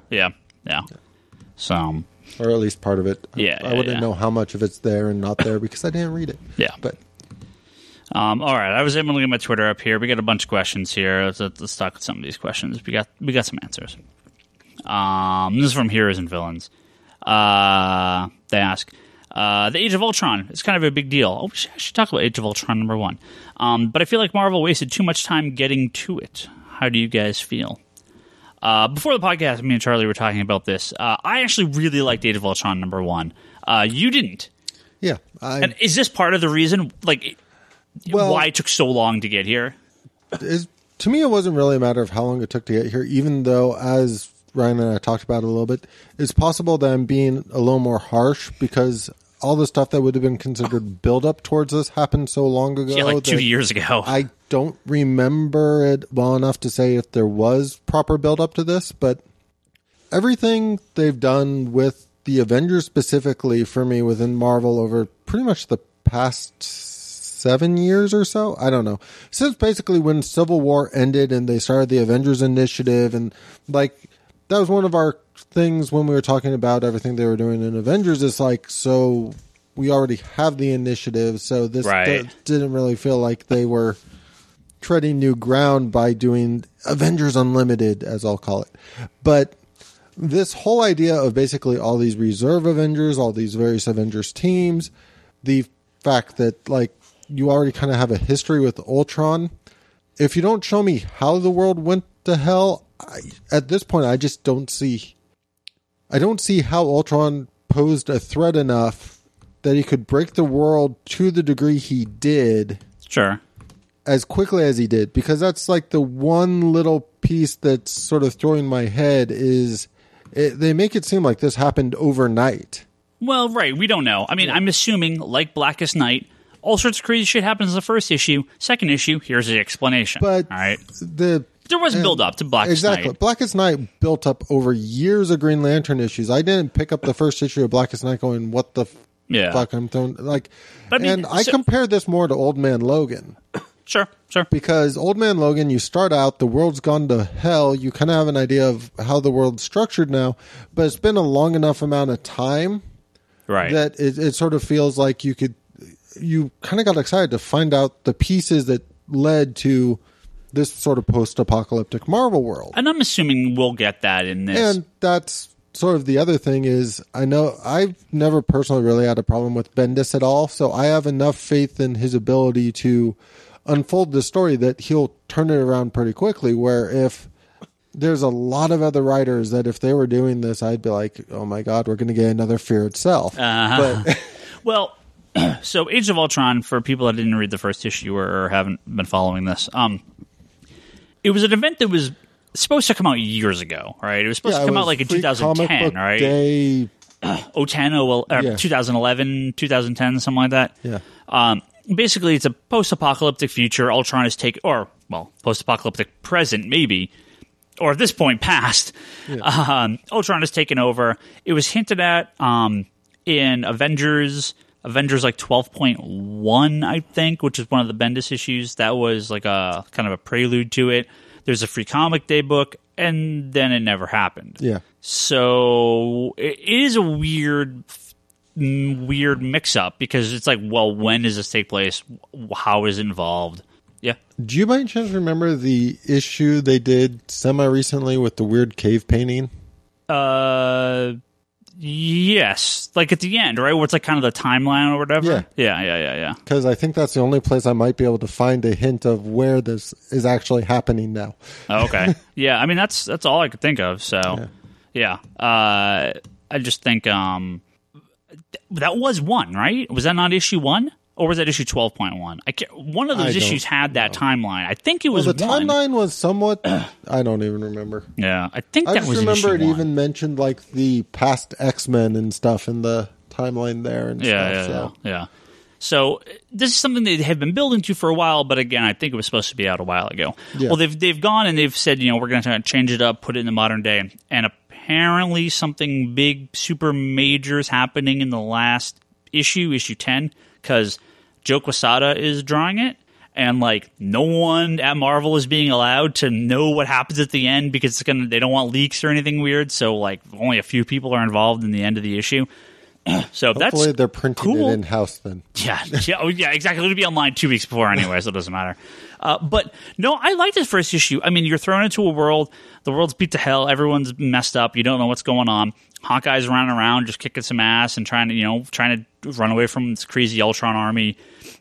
A: So...
B: Or at least part of it.
A: Yeah,
B: I wouldn't know how much of it's there and not there because I didn't read it.
A: Yeah.
B: But
A: all right. I was able to get my Twitter up here. We got a bunch of questions here. Let's talk with some of these questions. We got some answers. This is from Heroes and Villains. They ask, the Age of Ultron is kind of a big deal. Oh, I should talk about Age of Ultron #1. But I feel like Marvel wasted too much time getting to it. How do you guys feel? Before the podcast, me and Charlie were talking about this. I actually really liked Age of Ultron #1. You didn't.
B: Yeah.
A: And is this part of the reason, why it took so long to get here?
B: To me, it wasn't really a matter of how long it took to get here, even though, as Ryan and I talked about it a little bit, it's possible that I'm being a little more harsh because all the stuff that would have been considered build-up towards this happened so long ago.
A: Yeah, like 2 years ago.
B: I don't remember it well enough to say if there was proper build-up to this, but everything they've done with the Avengers specifically for me within Marvel over pretty much the past 7 years or so, I don't know. Since basically when Civil War ended and they started the Avengers Initiative, and that was one of our things when we were talking about everything they were doing in Avengers, is so we already have the initiative, so this didn't really feel like they were treading new ground by doing Avengers Unlimited, as I'll call it. But this whole idea of basically all these reserve Avengers, all these various Avengers teams, the fact that you already kind of have a history with Ultron, if you don't show me how the world went to hell, at this point I just don't see how Ultron posed a threat enough that he could break the world to the degree he did.
A: Sure.
B: As quickly as he did, because that's the one little piece that's sort of throwing my head is they make it seem like this happened overnight.
A: Well, right. We don't know. I mean, I'm assuming, like Blackest Night, all sorts of crazy shit happens in the first issue. Second issue, here's the explanation.
B: But
A: all right. There was a build-up to Blackest Night.
B: Exactly. Blackest Night built up over years of Green Lantern issues. I didn't pick up the first issue of Blackest Night going, what the fuck I'm throwing... I compare this more to Old Man Logan.
A: Sure.
B: Because Old Man Logan, you start out, the world's gone to hell. You kind of have an idea of how the world's structured now, but it's been a long enough amount of time
A: Right.
B: that it sort of feels like you kind of got excited to find out the pieces that led to this sort of post-apocalyptic Marvel world.
A: And I'm assuming we'll get that in this.
B: And that's sort of the other thing is, I know I've never personally really had a problem with Bendis at all, so I have enough faith in his ability to unfold the story that he'll turn it around pretty quickly, where if there's a lot of other writers that if they were doing this, I'd be like, oh my God, we're going to get another Fear Itself. But
A: well, so Age of Ultron, for people that didn't read the first issue or haven't been following this, it was an event that was supposed to come out years ago, right? It was supposed to come out like in 2010, right?
B: Day.
A: 2011, 2010, something like that.
B: Yeah.
A: Basically, it's a post-apocalyptic future. Ultron is post-apocalyptic present, maybe. Or at this point, past. Yeah. Ultron has taken over. It was hinted at in Avengers like 12.1, I think, which is one of the Bendis issues. That was like a kind of a prelude to it. There's a Free Comic Day book, and then it never happened.
B: Yeah.
A: So it is a weird mix-up because it's like, well, when does this take place? How is it involved? Yeah.
B: Do you by any chance remember the issue they did semi-recently with the weird cave painting?
A: Yes. Like at the end, right? Where it's like kind of the timeline or whatever? Yeah.
B: Because I think that's the only place I might be able to find a hint of where this is actually happening now.
A: Oh, okay. Yeah, I mean, that's all I could think of, so... Yeah. I just think... that was one, right? Was that not issue 1? Or was that issue 12.1? One of those issues had that timeline. I think it was
B: the
A: one.
B: timeline was somewhat... I don't even remember.
A: Yeah, I think that was issue 1.
B: I just remember it even mentioned like the past X-Men and stuff in the timeline there and stuff.
A: Yeah. So this is something they have been building to for a while, but again, I think it was supposed to be out a while ago. Yeah. Well, they've gone and they've said, we're going to change it up, put it in the modern day, and apparently something big, super major is happening in the last issue 10, because Joe Quesada is drawing it, and like no one at Marvel is being allowed to know what happens at the end because they don't want leaks or anything weird. So like only a few people are involved in the end of the issue. So
B: hopefully they're printing
A: cool.
B: it in house then.
A: Yeah, exactly. It'll be online 2 weeks before anyway, so it doesn't matter. But no, I like this first issue. I mean, you're thrown into a world. The world's beat to hell. Everyone's messed up. You don't know what's going on. Hawkeye's running around just kicking some ass and trying to run away from this crazy Ultron army.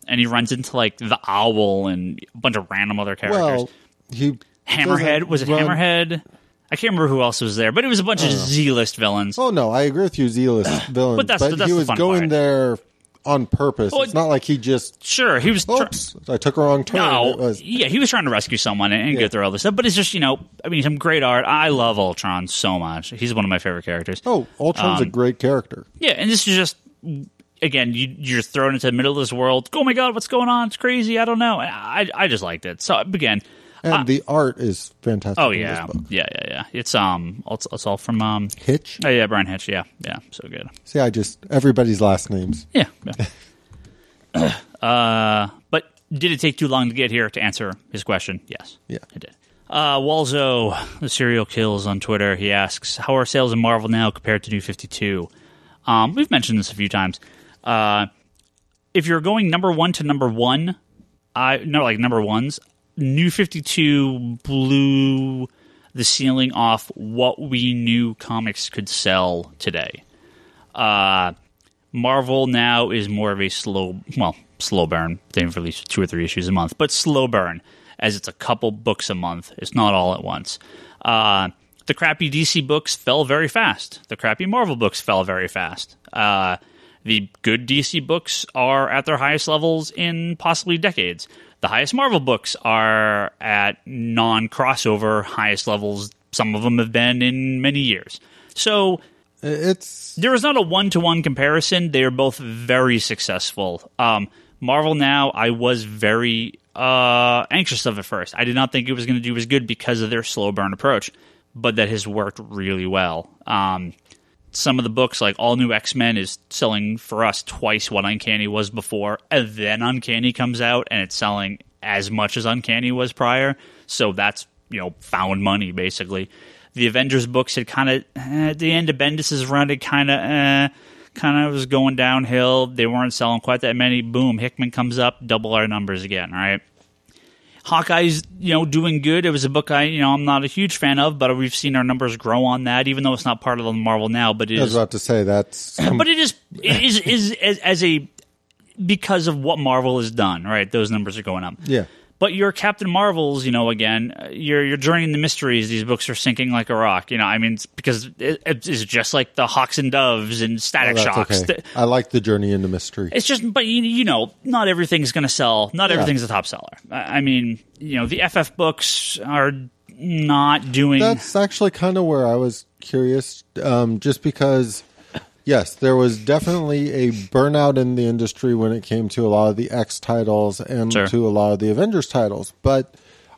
A: And he runs into like the Owl and a bunch of random other characters.
B: Well,
A: Hammerhead. Was it Hammerhead? I can't remember who else was there, but it was a bunch of Z-list villains.
B: Oh, no, I agree with you, Z-list villains.
A: But that's
B: he was
A: the fun
B: going
A: part.
B: There on purpose. It's not like he just...
A: Sure, he was...
B: Oops, I took a wrong turn.
A: No, he was trying to rescue someone and get through all this stuff. But it's just, some great art. I love Ultron so much. He's one of my favorite characters.
B: Oh, Ultron's a great character.
A: Yeah, and this is just... Again, you're thrown into the middle of this world. Oh my God, what's going on? It's crazy. I don't know. I just liked it. So again...
B: And the art is fantastic.
A: Oh yeah, yeah. It's all from
B: Hitch.
A: Oh yeah, Brian Hitch. Yeah, so good.
B: See, everybody's last names.
A: Yeah. But did it take too long to get here to answer his question? Yes.
B: Yeah,
A: it did. Walzo, the serial kills on Twitter. He asks, "How are sales in Marvel now compared to New 52?" We've mentioned this a few times. If you're going number 1 to number 1, number ones. New 52 blew the ceiling off what we knew comics could sell today. Marvel now is more of a slow burn. They've released 2 or 3 issues a month, but slow burn, as it's a couple books a month. It's not all at once. The crappy DC books fell very fast. The crappy Marvel books fell very fast. The good DC books are at their highest levels in possibly decades. The highest Marvel books are at non-crossover highest levels. Some of them have been in many years. So there is not a one-to-one comparison. They are both very successful. Marvel now, I was very anxious of at first. I did not think it was going to do as good because of their slow burn approach, but that has worked really well. Some of the books, like All New X-Men, is selling for us twice what Uncanny was before, and then Uncanny comes out, and it's selling as much as Uncanny was prior. So that's, found money, basically. The Avengers books had kind of, at the end of Bendis' run, it kind kind of was going downhill. They weren't selling quite that many. Boom, Hickman comes up, double our numbers again, all right? Hawkeye's, doing good. It was a book I'm not a huge fan of, but we've seen our numbers grow on that, even though it's not part of the Marvel now. But it is.
B: I was about to say that's.
A: But it is as a because of what Marvel has done, right? Those numbers are going up.
B: Yeah.
A: But your Captain Marvels, again, your Journey in the Mysteries, these books are sinking like a rock. It's because it's just like the Hawks and Doves and Static Shocks.
B: Okay. I like the Journey into Mystery.
A: It's just, but not everything's going to sell. Not everything's a top seller. The FF books are not doing.
B: That's actually kind of where I was curious, just because. Yes, there was definitely a burnout in the industry when it came to a lot of the X titles and to a lot of the Avengers titles. But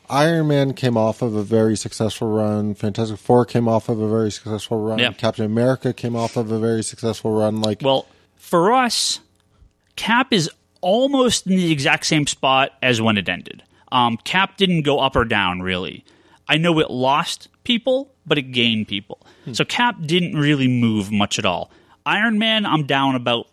B: Iron Man came off of a very successful run. Fantastic Four came off of a very successful run.
A: Yeah.
B: Captain America came off of a very successful run.
A: Well, for us, Cap is almost in the exact same spot as when it ended. Cap didn't go up or down, really. I know it lost people, but it gained people. So Cap didn't really move much at all. Iron Man, I'm down about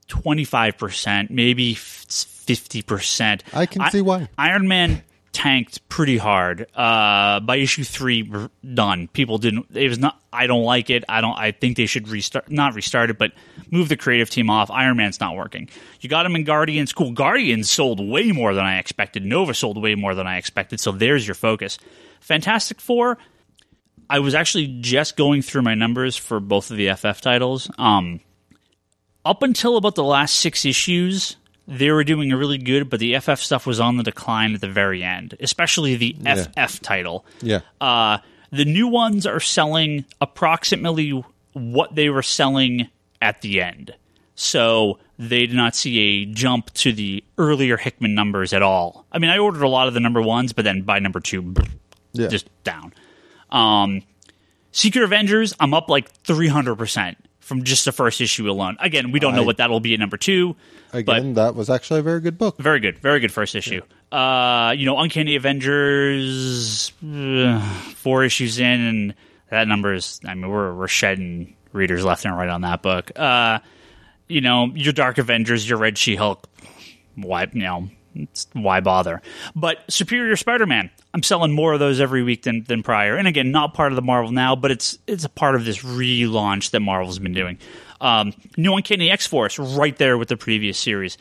A: 25%, maybe 50%.
B: I can see why.
A: Iron Man tanked pretty hard. By issue 3, done. People didn't. It was not. I don't like it. I think they should not restart it, but move the creative team off. Iron Man's not working. You got him in Guardians. Cool. Guardians sold way more than I expected. Nova sold way more than I expected. So there's your focus. Fantastic Four. I was actually just going through my numbers for both of the FF titles. Up until about the last 6 issues, they were doing really good, but the FF stuff was on the decline at the very end, especially the FF title.
B: Yeah.
A: The new ones are selling approximately what they were selling at the end. So they did not see a jump to the earlier Hickman numbers at all. I mean, I ordered a lot of the number 1s, but then by number 2, just down. Secret Avengers, I'm up like 300% from just the first issue alone. Again, we don't know what that'll be at number 2.
B: Again, that was actually a very good book.
A: Very good first issue. Uncanny Avengers, 4 issues in, and that number is, we're shedding readers left and right on that book. Your Dark Avengers, your Red She-Hulk, why bother? But Superior Spider-Man, I'm selling more of those every week than prior. And again, not part of the Marvel now, but it's a part of this relaunch that Marvel's been doing. New Uncanny X-Force, right there with the previous series.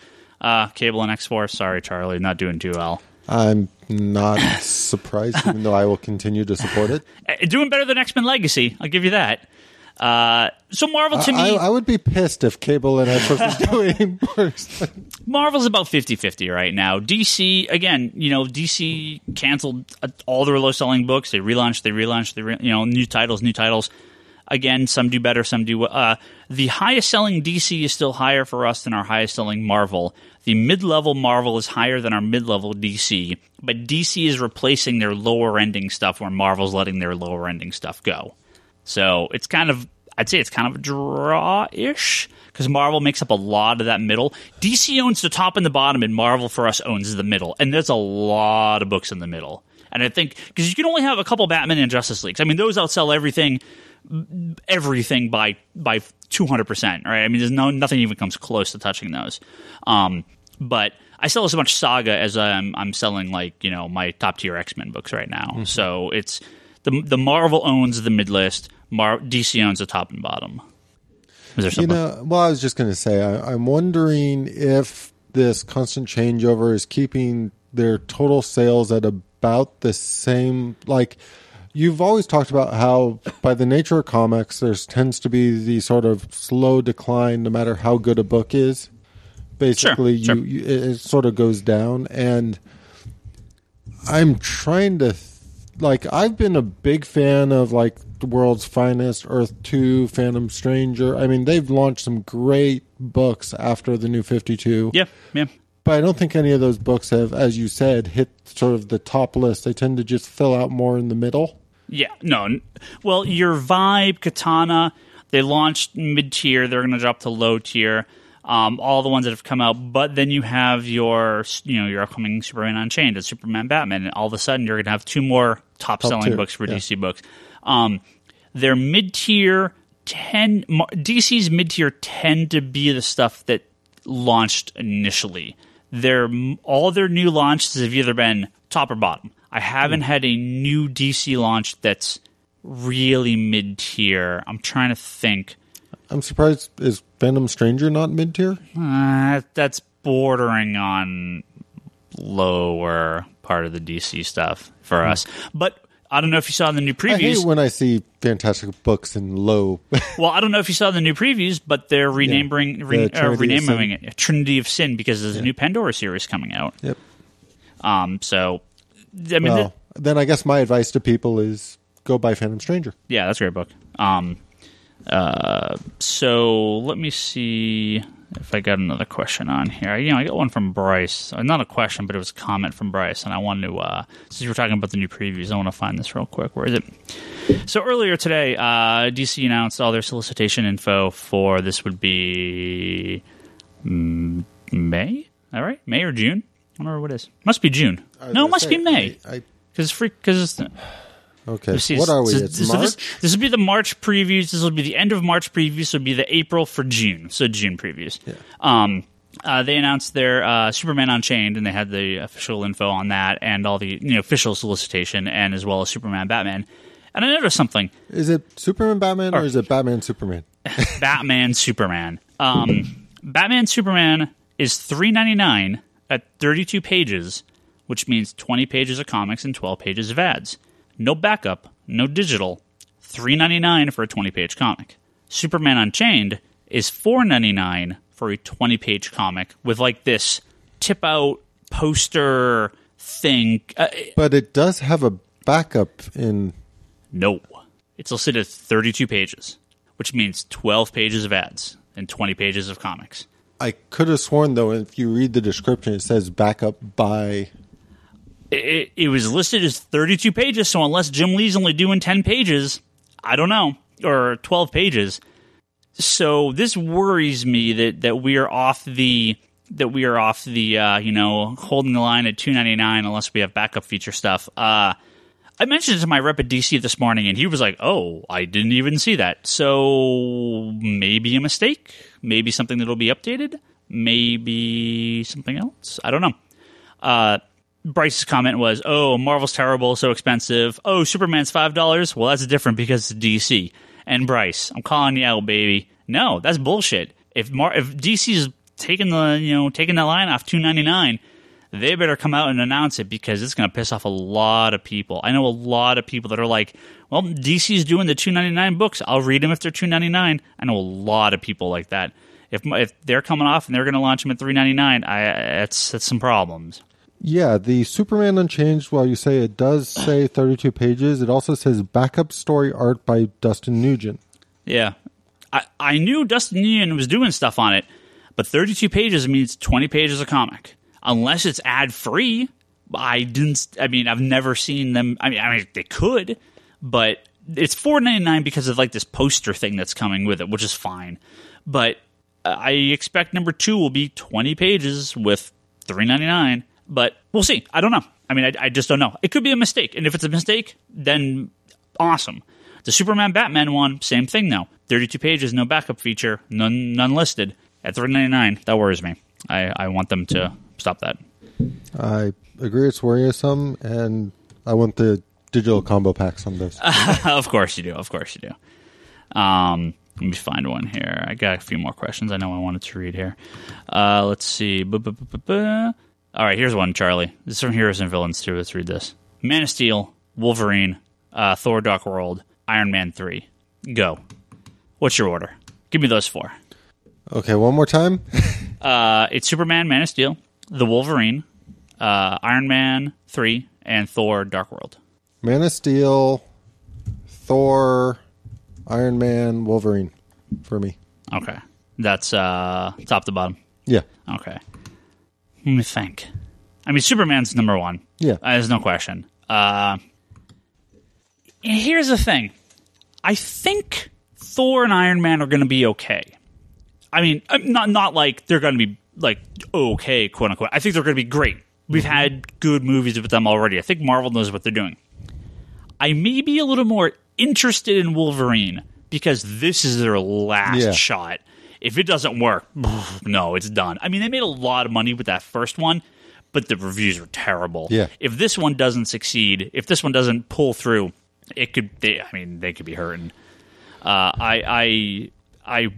A: Cable and X-Force, sorry, Charlie, not doing too well.
B: I'm not surprised, even though I will continue to support it.
A: Doing better than X-Men Legacy, I'll give you that. So Marvel to me...
B: I would be pissed if Cable and X-Force was doing worse.
A: Marvel's about 50-50 right now. DC, again, DC canceled all their low-selling books. They relaunched, new titles. Again, some do better, some do... the highest-selling DC is still higher for us than our highest-selling Marvel. The mid-level Marvel is higher than our mid-level DC, but DC is replacing their lower-ending stuff where Marvel's letting their lower-ending stuff go. So I'd say it's kind of a draw-ish, because Marvel makes up a lot of that middle. DC owns the top and the bottom, and Marvel for us owns the middle. And there's a lot of books in the middle. And I think, because you can only have a couple Batman and Justice Leagues. I mean, those outsell everything by 200%, right? I mean, there's nothing even comes close to touching those. But I sell as much Saga as I'm selling, my top-tier X-Men books right now. Mm-hmm. So it's... The Marvel owns the mid-list. DC owns the top and bottom. Is there something?
B: I was just going to say, I'm wondering if this constant changeover is keeping their total sales at about the same. Like, you've always talked about how, by the nature of comics, there tends to be the sort of slow decline no matter how good a book is. Basically,
A: sure.
B: It sort of goes down. And I'm trying to... I've been a big fan of, The World's Finest, Earth 2, Phantom Stranger. I mean, they've launched some great books after the New 52.
A: Yeah.
B: But I don't think any of those books have, as you said, hit sort of the top list. They tend to just fill out more in the middle.
A: Yeah, no. Well, your Vibe, Katana, they launched mid-tier. They're going to drop to low-tier. All the ones that have come out, but then you have your upcoming Superman Unchained and Superman Batman, and all of a sudden you're going to have 2 more top-selling books for DC books. Their mid-tier DC's mid-tier tend to be the stuff that launched initially. All their new launches have either been top or bottom. I haven't had a new DC launch that's really mid-tier. I'm trying to think.
B: I'm surprised. Is Phantom Stranger not mid-tier?
A: That's bordering on lower part of the DC stuff for us. But I don't know if you saw the new previews.
B: I hate when I see Fantastic Books in low.
A: Well, I don't know if you saw the new previews, but they're renaming it Trinity of Sin because there's a new Pandora series coming out.
B: Yep.
A: So, I mean,
B: then I guess my advice to people is go buy Phantom Stranger.
A: Yeah, that's a great book. So let me see if I got another question on here. I got one from Bryce. Not a question, but it was a comment from Bryce, and I wanted to, since we're talking about the new previews, I want to find this real quick. Where is it? So earlier today, DC announced all their solicitation info for this would be May? All right, May or June? I don't remember what it is. Must be June. No, it must be May. Because it's
B: okay, what are we? It's March?
A: This would be the March previews. This will be the end of March previews. This would be the April for June. So June previews. Yeah. They announced their Superman Unchained, and they had the official info on that and all the official solicitation, and as well as Superman Batman. And I noticed something.
B: Is it Superman Batman or is it Batman Superman?
A: Batman Superman. Batman Superman is $3.99 at 32 pages, which means 20 pages of comics and 12 pages of ads. No backup, no digital, $3.99 for a 20-page comic. Superman Unchained is $4.99 for a 20-page comic with like this tip-out poster thing.
B: But it does have a backup in...
A: No. It's listed as 32 pages, which means 12 pages of ads and 20 pages of comics.
B: I could have sworn, though, if you read the description, it says backup by...
A: It was listed as 32 pages, so unless Jim Lee's only doing 10 pages, I don't know, or 12 pages. So this worries me that we are off the holding the line at $2.99 unless we have backup feature stuff. I mentioned it to my rep at DC this morning, and he was like, "Oh, I didn't even see that." So maybe a mistake, maybe something that'll be updated, maybe something else. I don't know. Bryce's comment was, "Oh, Marvel's terrible, so expensive. Oh, Superman's $5. Well, that's different because it's DC." And Bryce, I'm calling you out, baby. No, that's bullshit. If DC's taking that line off $2.99, they better come out and announce it because it's going to piss off a lot of people. I know a lot of people that are like, "Well, DC's doing the $2.99 books. I'll read them if they're $2.99." I know a lot of people like that. If they're coming off and they're going to launch them at $3.99, that's some problems.
B: Yeah, the Superman Unchanged, while you say it does say 32 pages, it also says backup story art by Dustin Nugent.
A: Yeah. I knew Dustin Nugent was doing stuff on it, but 32 pages means 20 pages of comic. Unless it's ad-free, I've never seen them. I mean, they could, but it's $4.99 because of like this poster thing that's coming with it, which is fine. But I expect number 2 will be 20 pages with $3.99. But we'll see. I don't know. I mean, I just don't know. It could be a mistake. And if it's a mistake, then awesome. The Superman Batman one, same thing though. 32 pages, no backup feature, none listed. At $3.99, that worries me. I want them to stop that. I
B: agree it's worrisome, and I want the digital combo packs on this.
A: Of course you do. Let me find one here. I got a few more questions I know I wanted to read here. Let's see. All right, here's one, Charlie. This is from Heroes and Villains, too. Let's read this. Man of Steel, Wolverine, Thor Dark World, Iron Man 3. Go. What's your order? Give me those 4.
B: Okay, one more time.
A: It's Superman, Man of Steel, the Wolverine, Iron Man 3, and Thor Dark World.
B: Man of Steel, Thor, Iron Man, Wolverine for me.
A: Okay. That's top to bottom.
B: Yeah.
A: Okay. Let me think. I mean, Superman's number 1.
B: Yeah.
A: There's no question. Here's the thing. I think Thor and Iron Man are going to be okay. I mean, not like they're going to be like okay, quote unquote. I think they're going to be great. We've had good movies with them already. I think Marvel knows what they're doing. I may be a little more interested in Wolverine because this is their last shot. If it doesn't work, no, it's done. I mean, they made a lot of money with that first one, but the reviews were terrible.
B: Yeah.
A: If this one doesn't succeed, if this one doesn't pull through, they could be hurting. I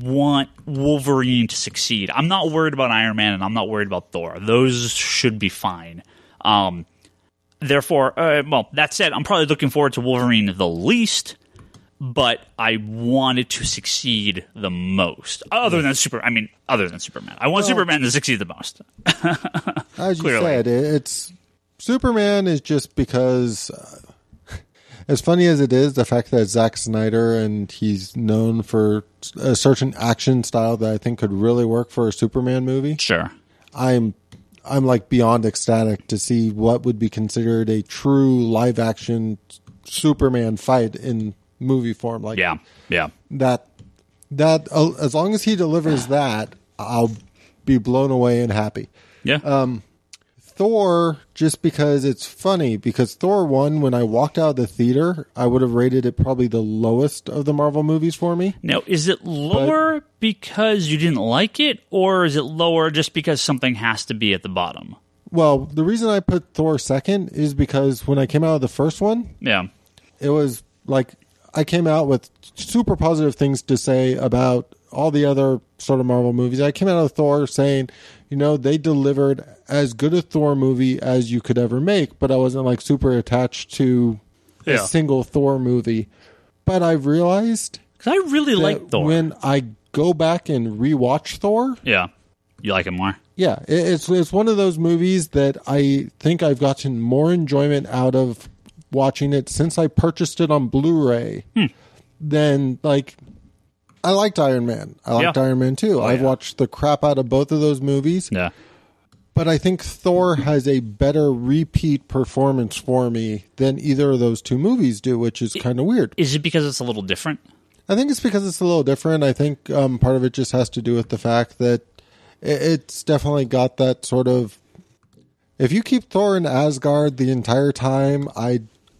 A: want Wolverine to succeed. I'm not worried about Iron Man, and I'm not worried about Thor. Those should be fine. Therefore, that said, I'm probably looking forward to Wolverine the least, but I want it to succeed the most. Other than Superman. I want Superman to succeed the most.
B: As you said, it's Superman is just because, as funny as it is, the fact that Zack Snyder and he's known for a certain action style that I think could really work for a Superman movie.
A: Sure.
B: I'm like beyond ecstatic to see what would be considered a true live action Superman fight in movie form. Like that as long as he delivers that, I'll be blown away and happy. Thor, just because it's funny, because Thor 1, when I walked out of the theater, I would have rated it probably the lowest of the Marvel movies for me.
A: Now, is it lower because you didn't like it, or is it lower just because something has to be at the bottom?
B: Well, the reason I put Thor second is because when I came out of the first one, it was like I came out with super positive things to say about all the other sort of Marvel movies. I came out of Thor saying, they delivered as good a Thor movie as you could ever make, but I wasn't like super attached to a single Thor movie. But I've realized,
A: because I really like Thor,
B: when I go back and rewatch Thor,
A: you like it more.
B: Yeah, it's one of those movies that I think I've gotten more enjoyment out of watching it since I purchased it on Blu-ray than like. I liked Iron Man. I liked Iron Man 2. I've watched the crap out of both of those movies.
A: Yeah.
B: But I think Thor has a better repeat performance for me than either of those two movies do, which is kind of weird.
A: Is it because it's a little different?
B: I think it's because it's a little different. I think part of it just has to do with the fact that it's definitely got that sort of... If you keep Thor in Asgard the entire time,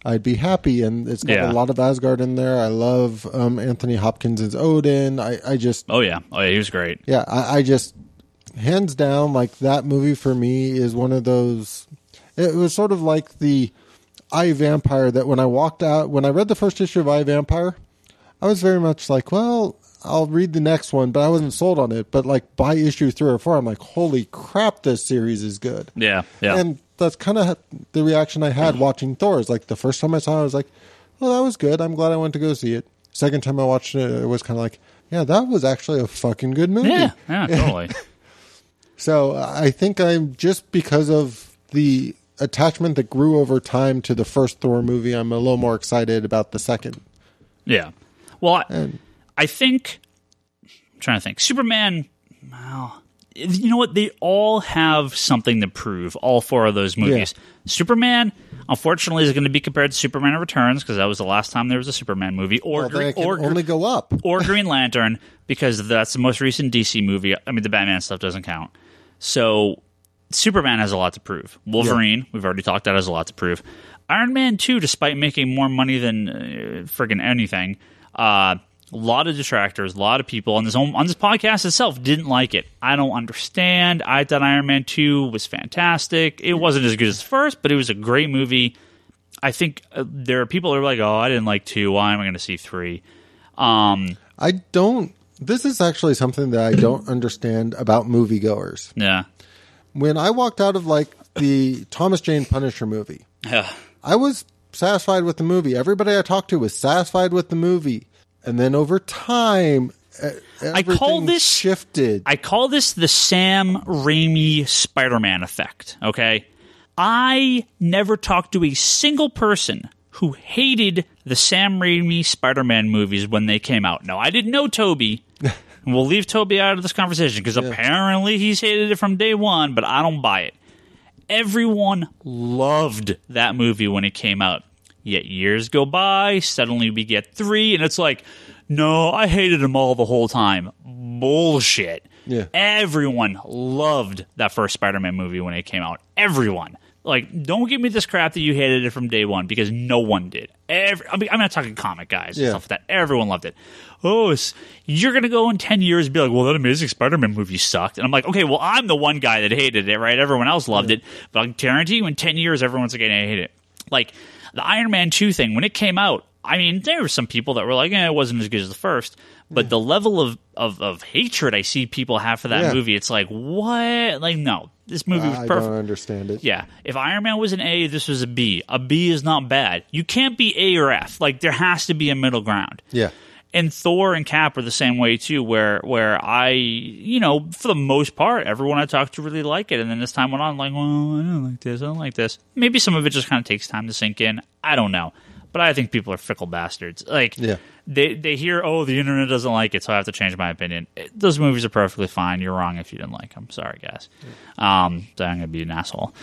B: I'd be happy, and it's got a lot of Asgard in there. I love Anthony Hopkins as Odin. I just...
A: Oh, yeah, he was great.
B: Yeah, I just... Hands down, like, that movie for me is one of those... It was sort of like the I, Vampire, that when I read the first issue of I, Vampire, I was very much like, well, I'll read the next one, but I wasn't sold on it. But, like, by issue 3 or 4, I'm like, holy crap, this series is good.
A: Yeah.
B: And that's kind of the reaction I had watching Thor. Is like the first time I saw it, I was like, well, that was good. I'm glad I went to go see it. Second time I watched it, it was kind of like, yeah, that was actually a fucking good movie.
A: Yeah, totally.
B: So I think I'm just because of the attachment that grew over time to the first Thor movie, I'm a little more excited about the second.
A: Yeah. Well, I think, I'm trying to think, Superman, well, you know what? They all have something to prove, all four of those movies. Yeah. Superman, unfortunately, is going to be compared to Superman Returns, because that was the last time there was a Superman movie.
B: Only go up.
A: Or Green Lantern, because that's the most recent DC movie. I mean, the Batman stuff doesn't count. So Superman has a lot to prove. Wolverine, we've already talked about, has a lot to prove. Iron Man 2, despite making more money than friggin' anything, a lot of detractors, a lot of people on this podcast itself didn't like it. I don't understand. I thought Iron Man 2 was fantastic. It wasn't as good as the first, but it was a great movie. I think there are people who are like, oh, I didn't like 2. Why am I going to see 3?
B: This is actually something that I don't understand about moviegoers.
A: Yeah.
B: When I walked out of like the Thomas Jane Punisher movie, I was satisfied with the movie. Everybody I talked to was satisfied with the movie. And then over time, everything shifted.
A: I call this the Sam Raimi Spider-Man effect, okay? I never talked to a single person who hated the Sam Raimi Spider-Man movies when they came out. Now, I didn't know Toby. We'll leave Toby out of this conversation because apparently he's hated it from day one, but I don't buy it. Everyone loved that movie when it came out. Yet years go by, suddenly we get 3, and it's like, no, I hated them all the whole time. Bullshit.
B: Yeah.
A: Everyone loved that first Spider-Man movie when it came out. Everyone. Like, don't give me this crap that you hated it from day one, because no one did. I'm not talking comic guys and stuff like that. Everyone loved it. Oh, you're going to go in 10 years and be like, well, that Amazing Spider-Man movie sucked. And I'm like, okay, well, I'm the one guy that hated it, right? Everyone else loved it. But I guarantee you in 10 years, everyone's going to hate it. Like, the Iron Man 2 thing, when it came out, I mean, there were some people that were like, it wasn't as good as the first. But the level of hatred I see people have for that movie, it's like, what? Like, no. This movie was perfect. I
B: don't understand it.
A: Yeah. If Iron Man was an A, this was a B. A B is not bad. You can't be A or F. Like, there has to be a middle ground.
B: Yeah.
A: And Thor and Cap are the same way, too, where I, for the most part, everyone I talked to really like it. And then as time went on, I'm like, well, I don't like this. I don't like this. Maybe some of it just kind of takes time to sink in. I don't know. But I think people are fickle bastards. Like, they hear, the internet doesn't like it, so I have to change my opinion. Those movies are perfectly fine. You're wrong if you didn't like them. Sorry, guys. So I'm going to be an asshole.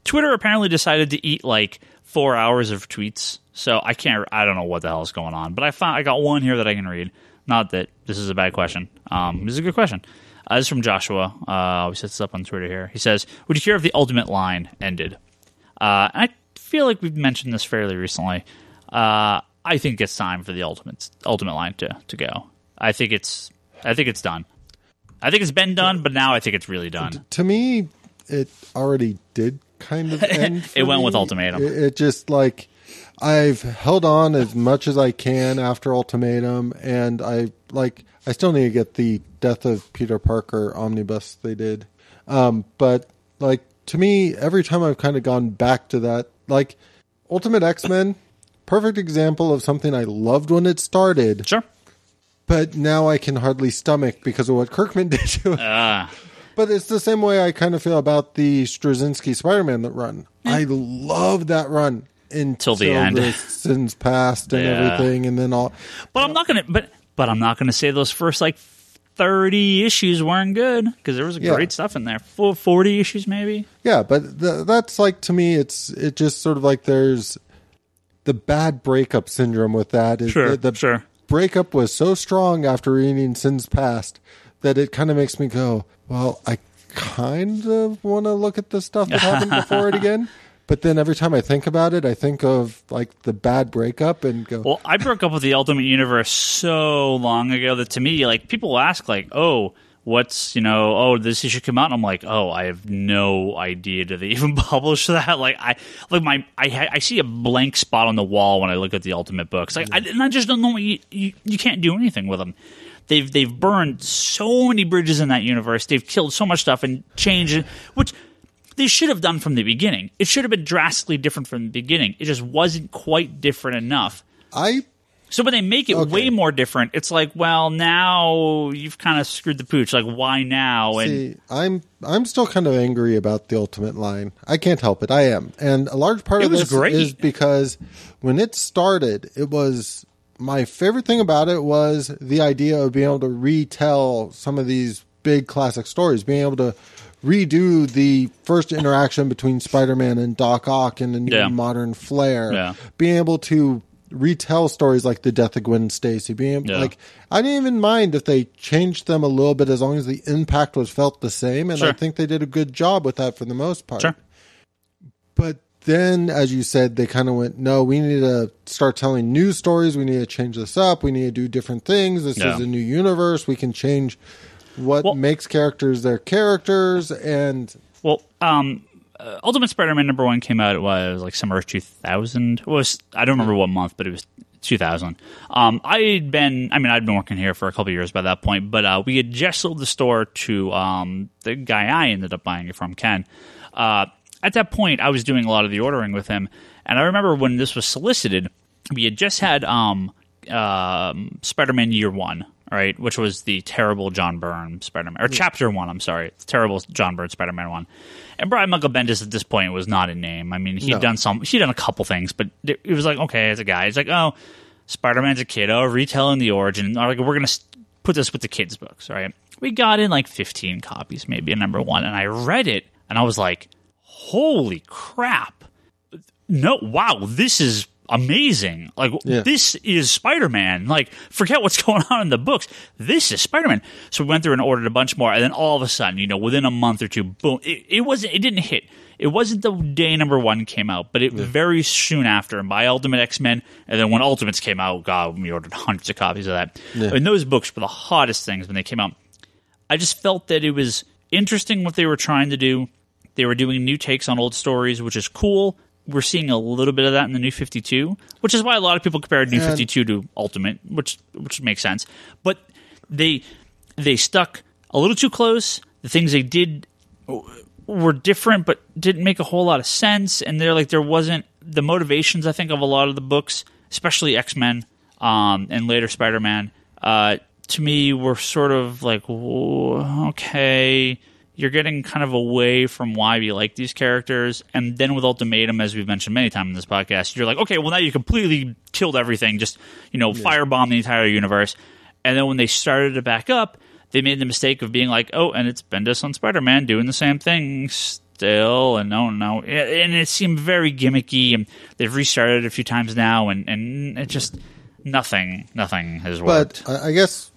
A: Twitter apparently decided to eat, 4 hours of tweets. So I don't know what the hell is going on. But I got one here that I can read. Not that this is a bad question. This is a good question. This is from Joshua. We set this up on Twitter here. He says, would you care if the Ultimate line ended? I feel like we've mentioned this fairly recently. I think it's time for the ultimate line to go. I think it's done. I think it's been done, but now I think it's really done.
B: To me, it already did kind of end.
A: It went with Ultimatum.
B: It just I've held on as much as I can after Ultimatum, and I still need to get the Death of Peter Parker omnibus they did. But to me, every time I've kind of gone back to that, Ultimate X-Men, perfect example of something I loved when it started.
A: Sure.
B: But now I can hardly stomach because of what Kirkman did to it. But it's the same way I kind of feel about the Straczynski Spider-Man run. I love that run until
A: the end.
B: The Sins Past and everything, and then all.
A: But I'm not gonna. But I'm not gonna say those first 30 issues weren't good, because there was great stuff in there. 40 issues maybe.
B: Yeah, but that's to me, it just sort of there's the bad breakup syndrome with that.
A: Sure.
B: The breakup was so strong after reading Sins Past that it kind of makes me go, well, I kind of want to look at the stuff that happened before it again. But then every time I think about it, I think of the bad breakup and go.
A: Well, I broke up with the Ultimate Universe so long ago that to me, people ask what's, this issue come out? And I'm like, I have no idea. Do they even publish that? I see a blank spot on the wall when I look at the Ultimate books. I just don't know. You can't do anything with them. They've burned so many bridges in that universe. They've killed so much stuff and changed it, which they should have done from the beginning. It should have been drastically different from the beginning. It just wasn't quite different enough. So when they make it way more different, it's well, now you've kind of screwed the pooch. Why now?
B: See, I'm still kind of angry about the Ultimate line. I can't help it. I am. And a large part of this is because when it started, it was my favorite thing about it was the idea of being able to retell some of these big classic stories, being able to redo the first interaction between Spider-Man and Doc Ock in a new modern flair, being able to retell stories like the death of Gwen Stacy, being able, I didn't even mind if they changed them a little bit as long as the impact was felt the same, and I think they did a good job with that for the most part.
A: Sure.
B: But then, as you said, they kind of went, no, we need to start telling new stories, we need to change this up, we need to do different things, this is a new universe, we can change what makes characters their characters. And
A: Ultimate Spider-Man #1 came out, it was summer of 2000. I don't remember what month, but it was 2000. I'd been working here for a couple of years by that point, but we had just sold the store to the guy I ended up buying it from, Ken. At that point, I was doing a lot of the ordering with him, and I remember when this was solicited, we had just had Spider-Man Year 1, right, which was the terrible John Byrne Spider-Man, or Chapter 1, I'm sorry, the terrible John Byrne Spider-Man 1. And Brian Michael Bendis at this point was not a name. I mean, he'd done a couple things, but it was okay, as a guy, he's Spider-Man's a kid, retelling the origin, we're going to put this with the kids' books, right? We got in 15 copies, maybe a #1, and I read it, and I was like, holy crap. No, wow, this is amazing. Like,
B: Yeah.
A: this is Spider-Man. Like, forget what's going on in the books. This is Spider-Man. So we went through and ordered a bunch more, and then all of a sudden, within a month or two, boom, it didn't hit. It wasn't the day number 1 came out, but it very soon after. And by Ultimate X-Men, and then when Ultimates came out, God, we ordered hundreds of copies of that.
B: Yeah.
A: And those books were the hottest things when they came out. I just felt that it was interesting what they were trying to do. They were doing new takes on old stories, which is cool. We're seeing a little bit of that in the New 52, which is why a lot of people compared New 52 to Ultimate, which makes sense. But they stuck a little too close. The things they did were different, but didn't make a whole lot of sense. And there wasn't the motivations, I think, of a lot of the books, especially X-Men and later Spider-Man, to me were sort of like, okay, you're getting kind of away from why we like these characters. And then with Ultimatum, as we've mentioned many times in this podcast, you're like, okay, well, now you completely killed everything, just, firebomb the entire universe. And then when they started to back up, they made the mistake of being like, oh, and it's Bendis on Spider-Man doing the same thing still, and no. And it seemed very gimmicky, and they've restarted it a few times now, and it just, nothing has worked.
B: But I guess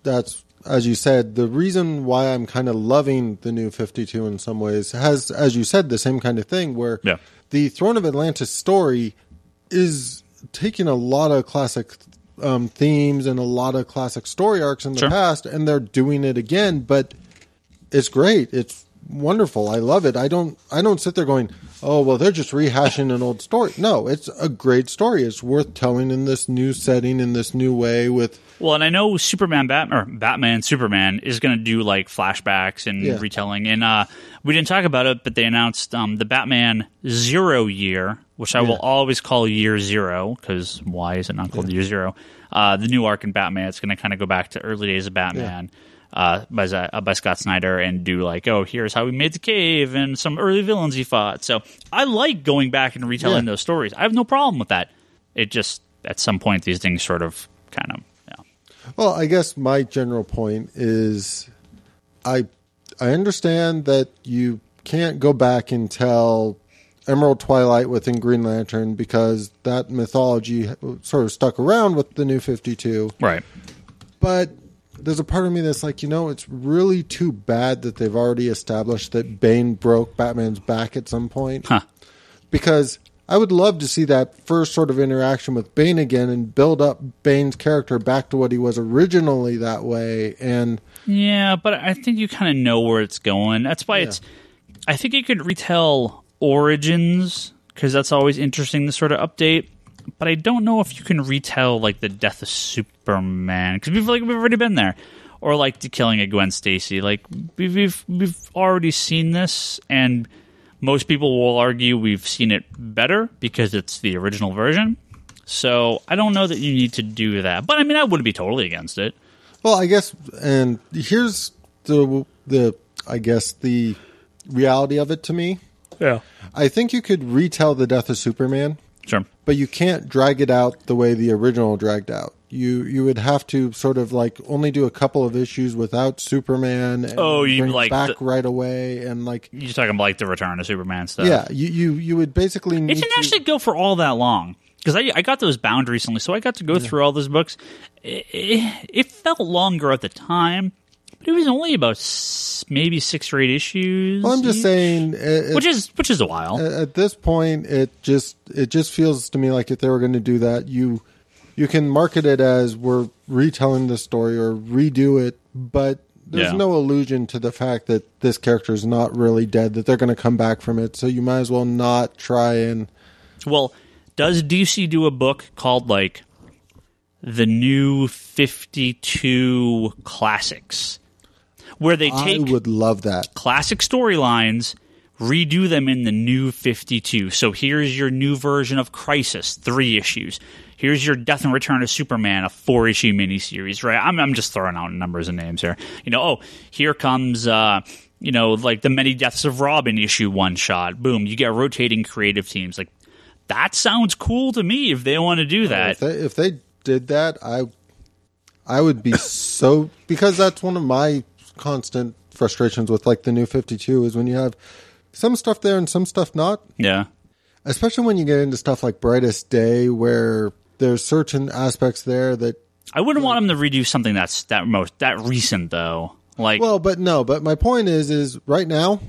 B: that's, as you said, the reason why I'm kind of loving the New 52 in some ways has, as you said, the same kind of thing where the Throne of Atlantis story is taking a lot of classic themes and a lot of classic story arcs in the past, and they're doing it again, but it's great. It's wonderful. I love it. I don't sit there going, oh, well, they're just rehashing an old story. No, it's a great story. It's worth telling in this new setting, in this new way with...
A: Well, and I know Batman Superman is going to do like flashbacks and retelling, and we didn't talk about it, but they announced the Batman 0 year, which I will always call Year Zero, because why is it not called Year Zero? The new arc in Batman, it's going to kind of go back to early days of Batman by Scott Snyder and do like, oh, here's how we made the cave and some early villains he fought. So I like going back and retelling those stories. I have no problem with that. It just, at some point, these things sort of kind of...
B: Well, I guess my general point is I understand that you can't go back and tell Emerald Twilight within Green Lantern because that mythology sort of stuck around with the New 52.
A: Right.
B: But there's a part of me that's like, it's really too bad that they've already established that Bane broke Batman's back at some point.
A: Huh.
B: Because... I would love to see that first sort of interaction with Bane again and build up Bane's character back to what he was originally that way. And
A: yeah, but I think you kind of know where it's going. That's why I think you could retell Origins, because that's always interesting to sort of update. But I don't know if you can retell like the death of Superman, because we've already been there, or like the killing of Gwen Stacy. Like we've already seen this, and most people will argue we've seen it better because it's the original version. So I don't know that you need to do that. But I mean, I wouldn't be totally against it.
B: Well, I guess, and here's the reality of it to me.
A: Yeah.
B: I think you could retell the death of Superman.
A: Sure.
B: But you can't drag it out the way the original dragged out. You would have to sort of like only do a couple of issues without Superman. And
A: you
B: bring
A: like
B: it back right away, and like
A: you're talking about like the Return of Superman stuff.
B: Yeah, you would basically need
A: it didn't actually go for all that long, because I got those bound recently, so I got to go through all those books. It felt longer at the time, but it was only about maybe 6 or 8 issues.
B: Well, I'm just saying,
A: which is a while.
B: At this point, it just feels to me like if they were going to do that, you can market it as we're retelling the story or redo it, but there's no allusion to the fact that this character is not really dead, that they're going to come back from it. So you might as well not try and...
A: Well, does DC do a book called, like, The New 52 Classics? Where they take...
B: I would love that.
A: Classic storylines, redo them in the New 52. So here's your new version of Crisis, 3 issues. Here's your Death and Return of Superman, a 4-issue miniseries, right? I'm just throwing out numbers and names here. Here comes, like the Many Deaths of Robin issue 1-shot. Boom, you get rotating creative teams. Like, that sounds cool to me if they want to do that.
B: If they did that, I would be so... Because that's one of my constant frustrations with, like, the New 52 is when you have some stuff there and some stuff not.
A: Yeah.
B: especially when you get into stuff like Brightest Day, where there's certain aspects there that
A: I wouldn't want them to redo something that's that recent though. Like,
B: well, but my point is right now,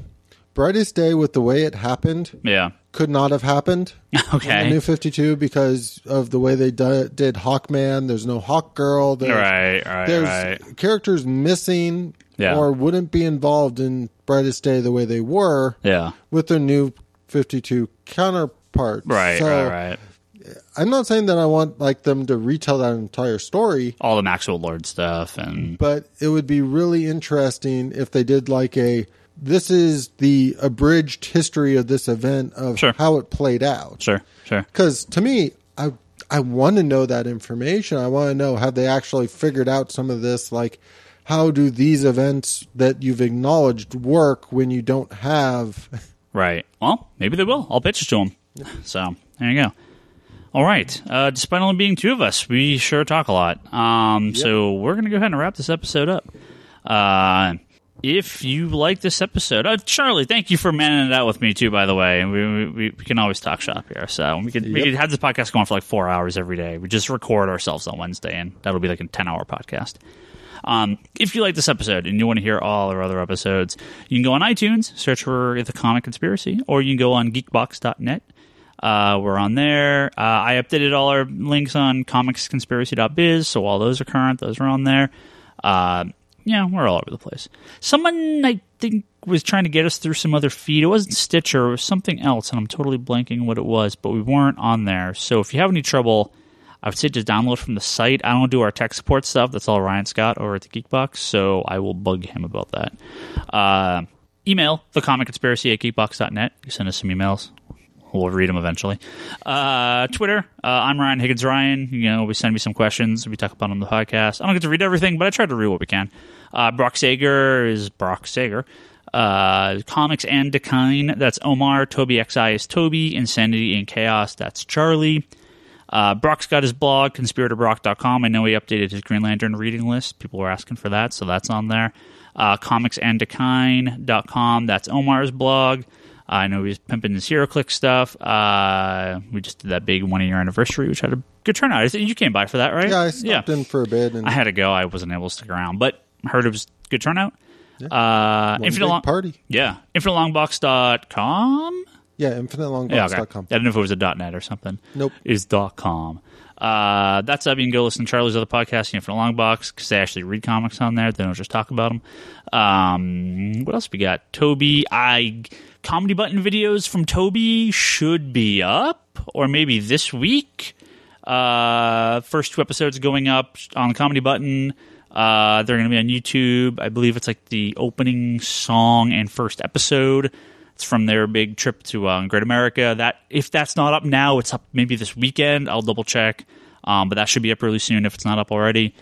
B: Brightest Day with the way it happened,
A: yeah,
B: could not have happened.
A: Okay.
B: In the New 52 because of the way they did Hawkman. There's no Hawk Girl. There's characters missing or wouldn't be involved in Brightest Day the way they were with their New 52 counterparts.
A: Right.
B: I'm not saying that I want like them to retell that entire story.
A: All the Maxwell Lord stuff.
B: But it would be really interesting if they did like this is the abridged history of this event of how it played out.
A: Sure.
B: Because to me, I want to know that information. I want to know, have they actually figured out some of this? Like, how do these events that you've acknowledged work when you don't have...
A: Right. Well, maybe they will. I'll pitch it to them. So, there you go. All right. Despite only being two of us, we sure talk a lot. So we're going to go ahead and wrap this episode up. If you like this episode, Charlie, thank you for manning it out with me too. By the way, we can always talk shop here, so we could have this podcast going for like 4 hours every day. We just record ourselves on Wednesday, and that'll be like a 10-hour podcast. If you like this episode and you want to hear all our other episodes, you can go on iTunes, search for The Comic Conspiracy, or you can go on geekbox.net. We're on there. I updated all our links on comicsconspiracy.biz, so all those are current. Those are on there. Yeah, we're all over the place. Someone, I think, was trying to get us through some other feed. It wasn't Stitcher. It was something else, and I'm totally blanking what it was, but we weren't on there. So if you have any trouble, I would say just download from the site. I don't do our tech support stuff. That's all Ryan Scott over at the Geekbox, so I will bug him about that. Email thecomicconspiracy@geekbox.net. You send us some emails. We'll read them eventually. Twitter, I'm Ryan Higgins Ryan. You can always send me some questions. We talk about them on the podcast. I don't get to read everything, but I try to read what we can. Brock Sager is Brock Sager. Comics and Decline, that's Omar. Toby XI is Toby. Insanity and Chaos, that's Charlie. Brock's got his blog, conspiratorbrock.com. I know he updated his Green Lantern reading list. People were asking for that, so that's on there. Comicsanddecline.com, that's Omar's blog. I know he's pimping his HeroClix stuff. We just did that big 1-year anniversary, which had a good turnout. You came by for that, right?
B: Yeah, I stopped in for a bit. And
A: I had to go. I wasn't able to stick around, but I heard it was a good turnout.
B: Yeah. Infinite Party.
A: Yeah. InfiniteLongbox.com?
B: Yeah, InfiniteLongbox.com.
A: I don't know if it was a .net or something.
B: Nope.
A: It's .com. That's up. You can go listen to Charlie's other podcast, Infinite Longbox, because they actually read comics on there. They don't just talk about them. What else we got? Toby. Comedy Button videos from Toby should be up, or maybe this week. First 2 episodes going up on the Comedy Button. They're going to be on YouTube. I believe it's like the opening song and first episode. It's from their big trip to Great America. That if that's not up now, it's up maybe this weekend. I'll double check. But that should be up really soon if it's not up already.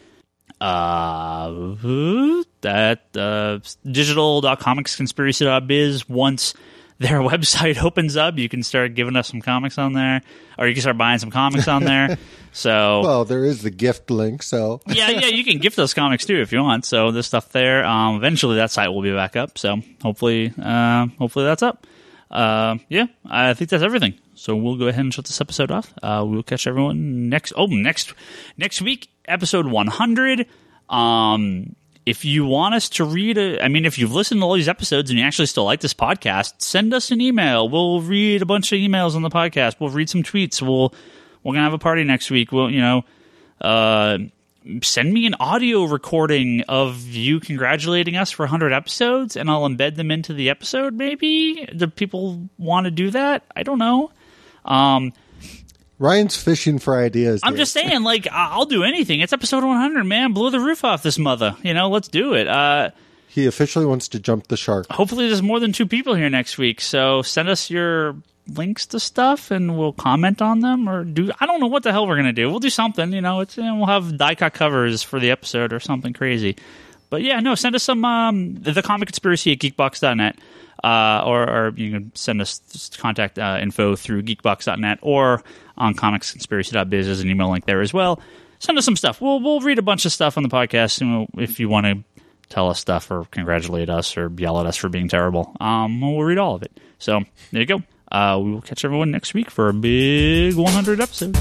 A: Digital.comicsconspiracy.biz. Once their website opens up, you can start giving us some comics on there, or you can start buying some comics on there. So,
B: well, there is the gift link. So
A: yeah, you can gift those comics too if you want. So there's stuff there. Eventually, that site will be back up. So hopefully that's up. Yeah, I think that's everything. So we'll go ahead and shut this episode off. We'll catch everyone next week, episode 100. If you want us to read if you've listened to all these episodes and you actually still like this podcast, send us an email. We'll read a bunch of emails on the podcast. We'll read some tweets. We're gonna have a party next week. We'll, send me an audio recording of you congratulating us for 100 episodes, and I'll embed them into the episode. Maybe do people want to do that? I don't know.
B: Ryan's fishing for ideas.
A: I'm just saying, I'll do anything. It's episode 100, man. Blow the roof off this mother. Let's do it.
B: He officially wants to jump the shark.
A: Hopefully there's more than 2 people here next week. So send us your links to stuff and we'll comment on them, or I don't know what the hell we're going to do. We'll do something, we'll have die-cut covers for the episode or something crazy. But yeah, no, send us some, The Comic Conspiracy at geekbox.net. Or you can send us contact info through geekbox.net or on comicsconspiracy.biz. There's an email link there as well. Send us some stuff. We'll read a bunch of stuff on the podcast if you want to tell us stuff or congratulate us or yell at us for being terrible. We'll read all of it. So there you go. We will catch everyone next week for a big 100 episode.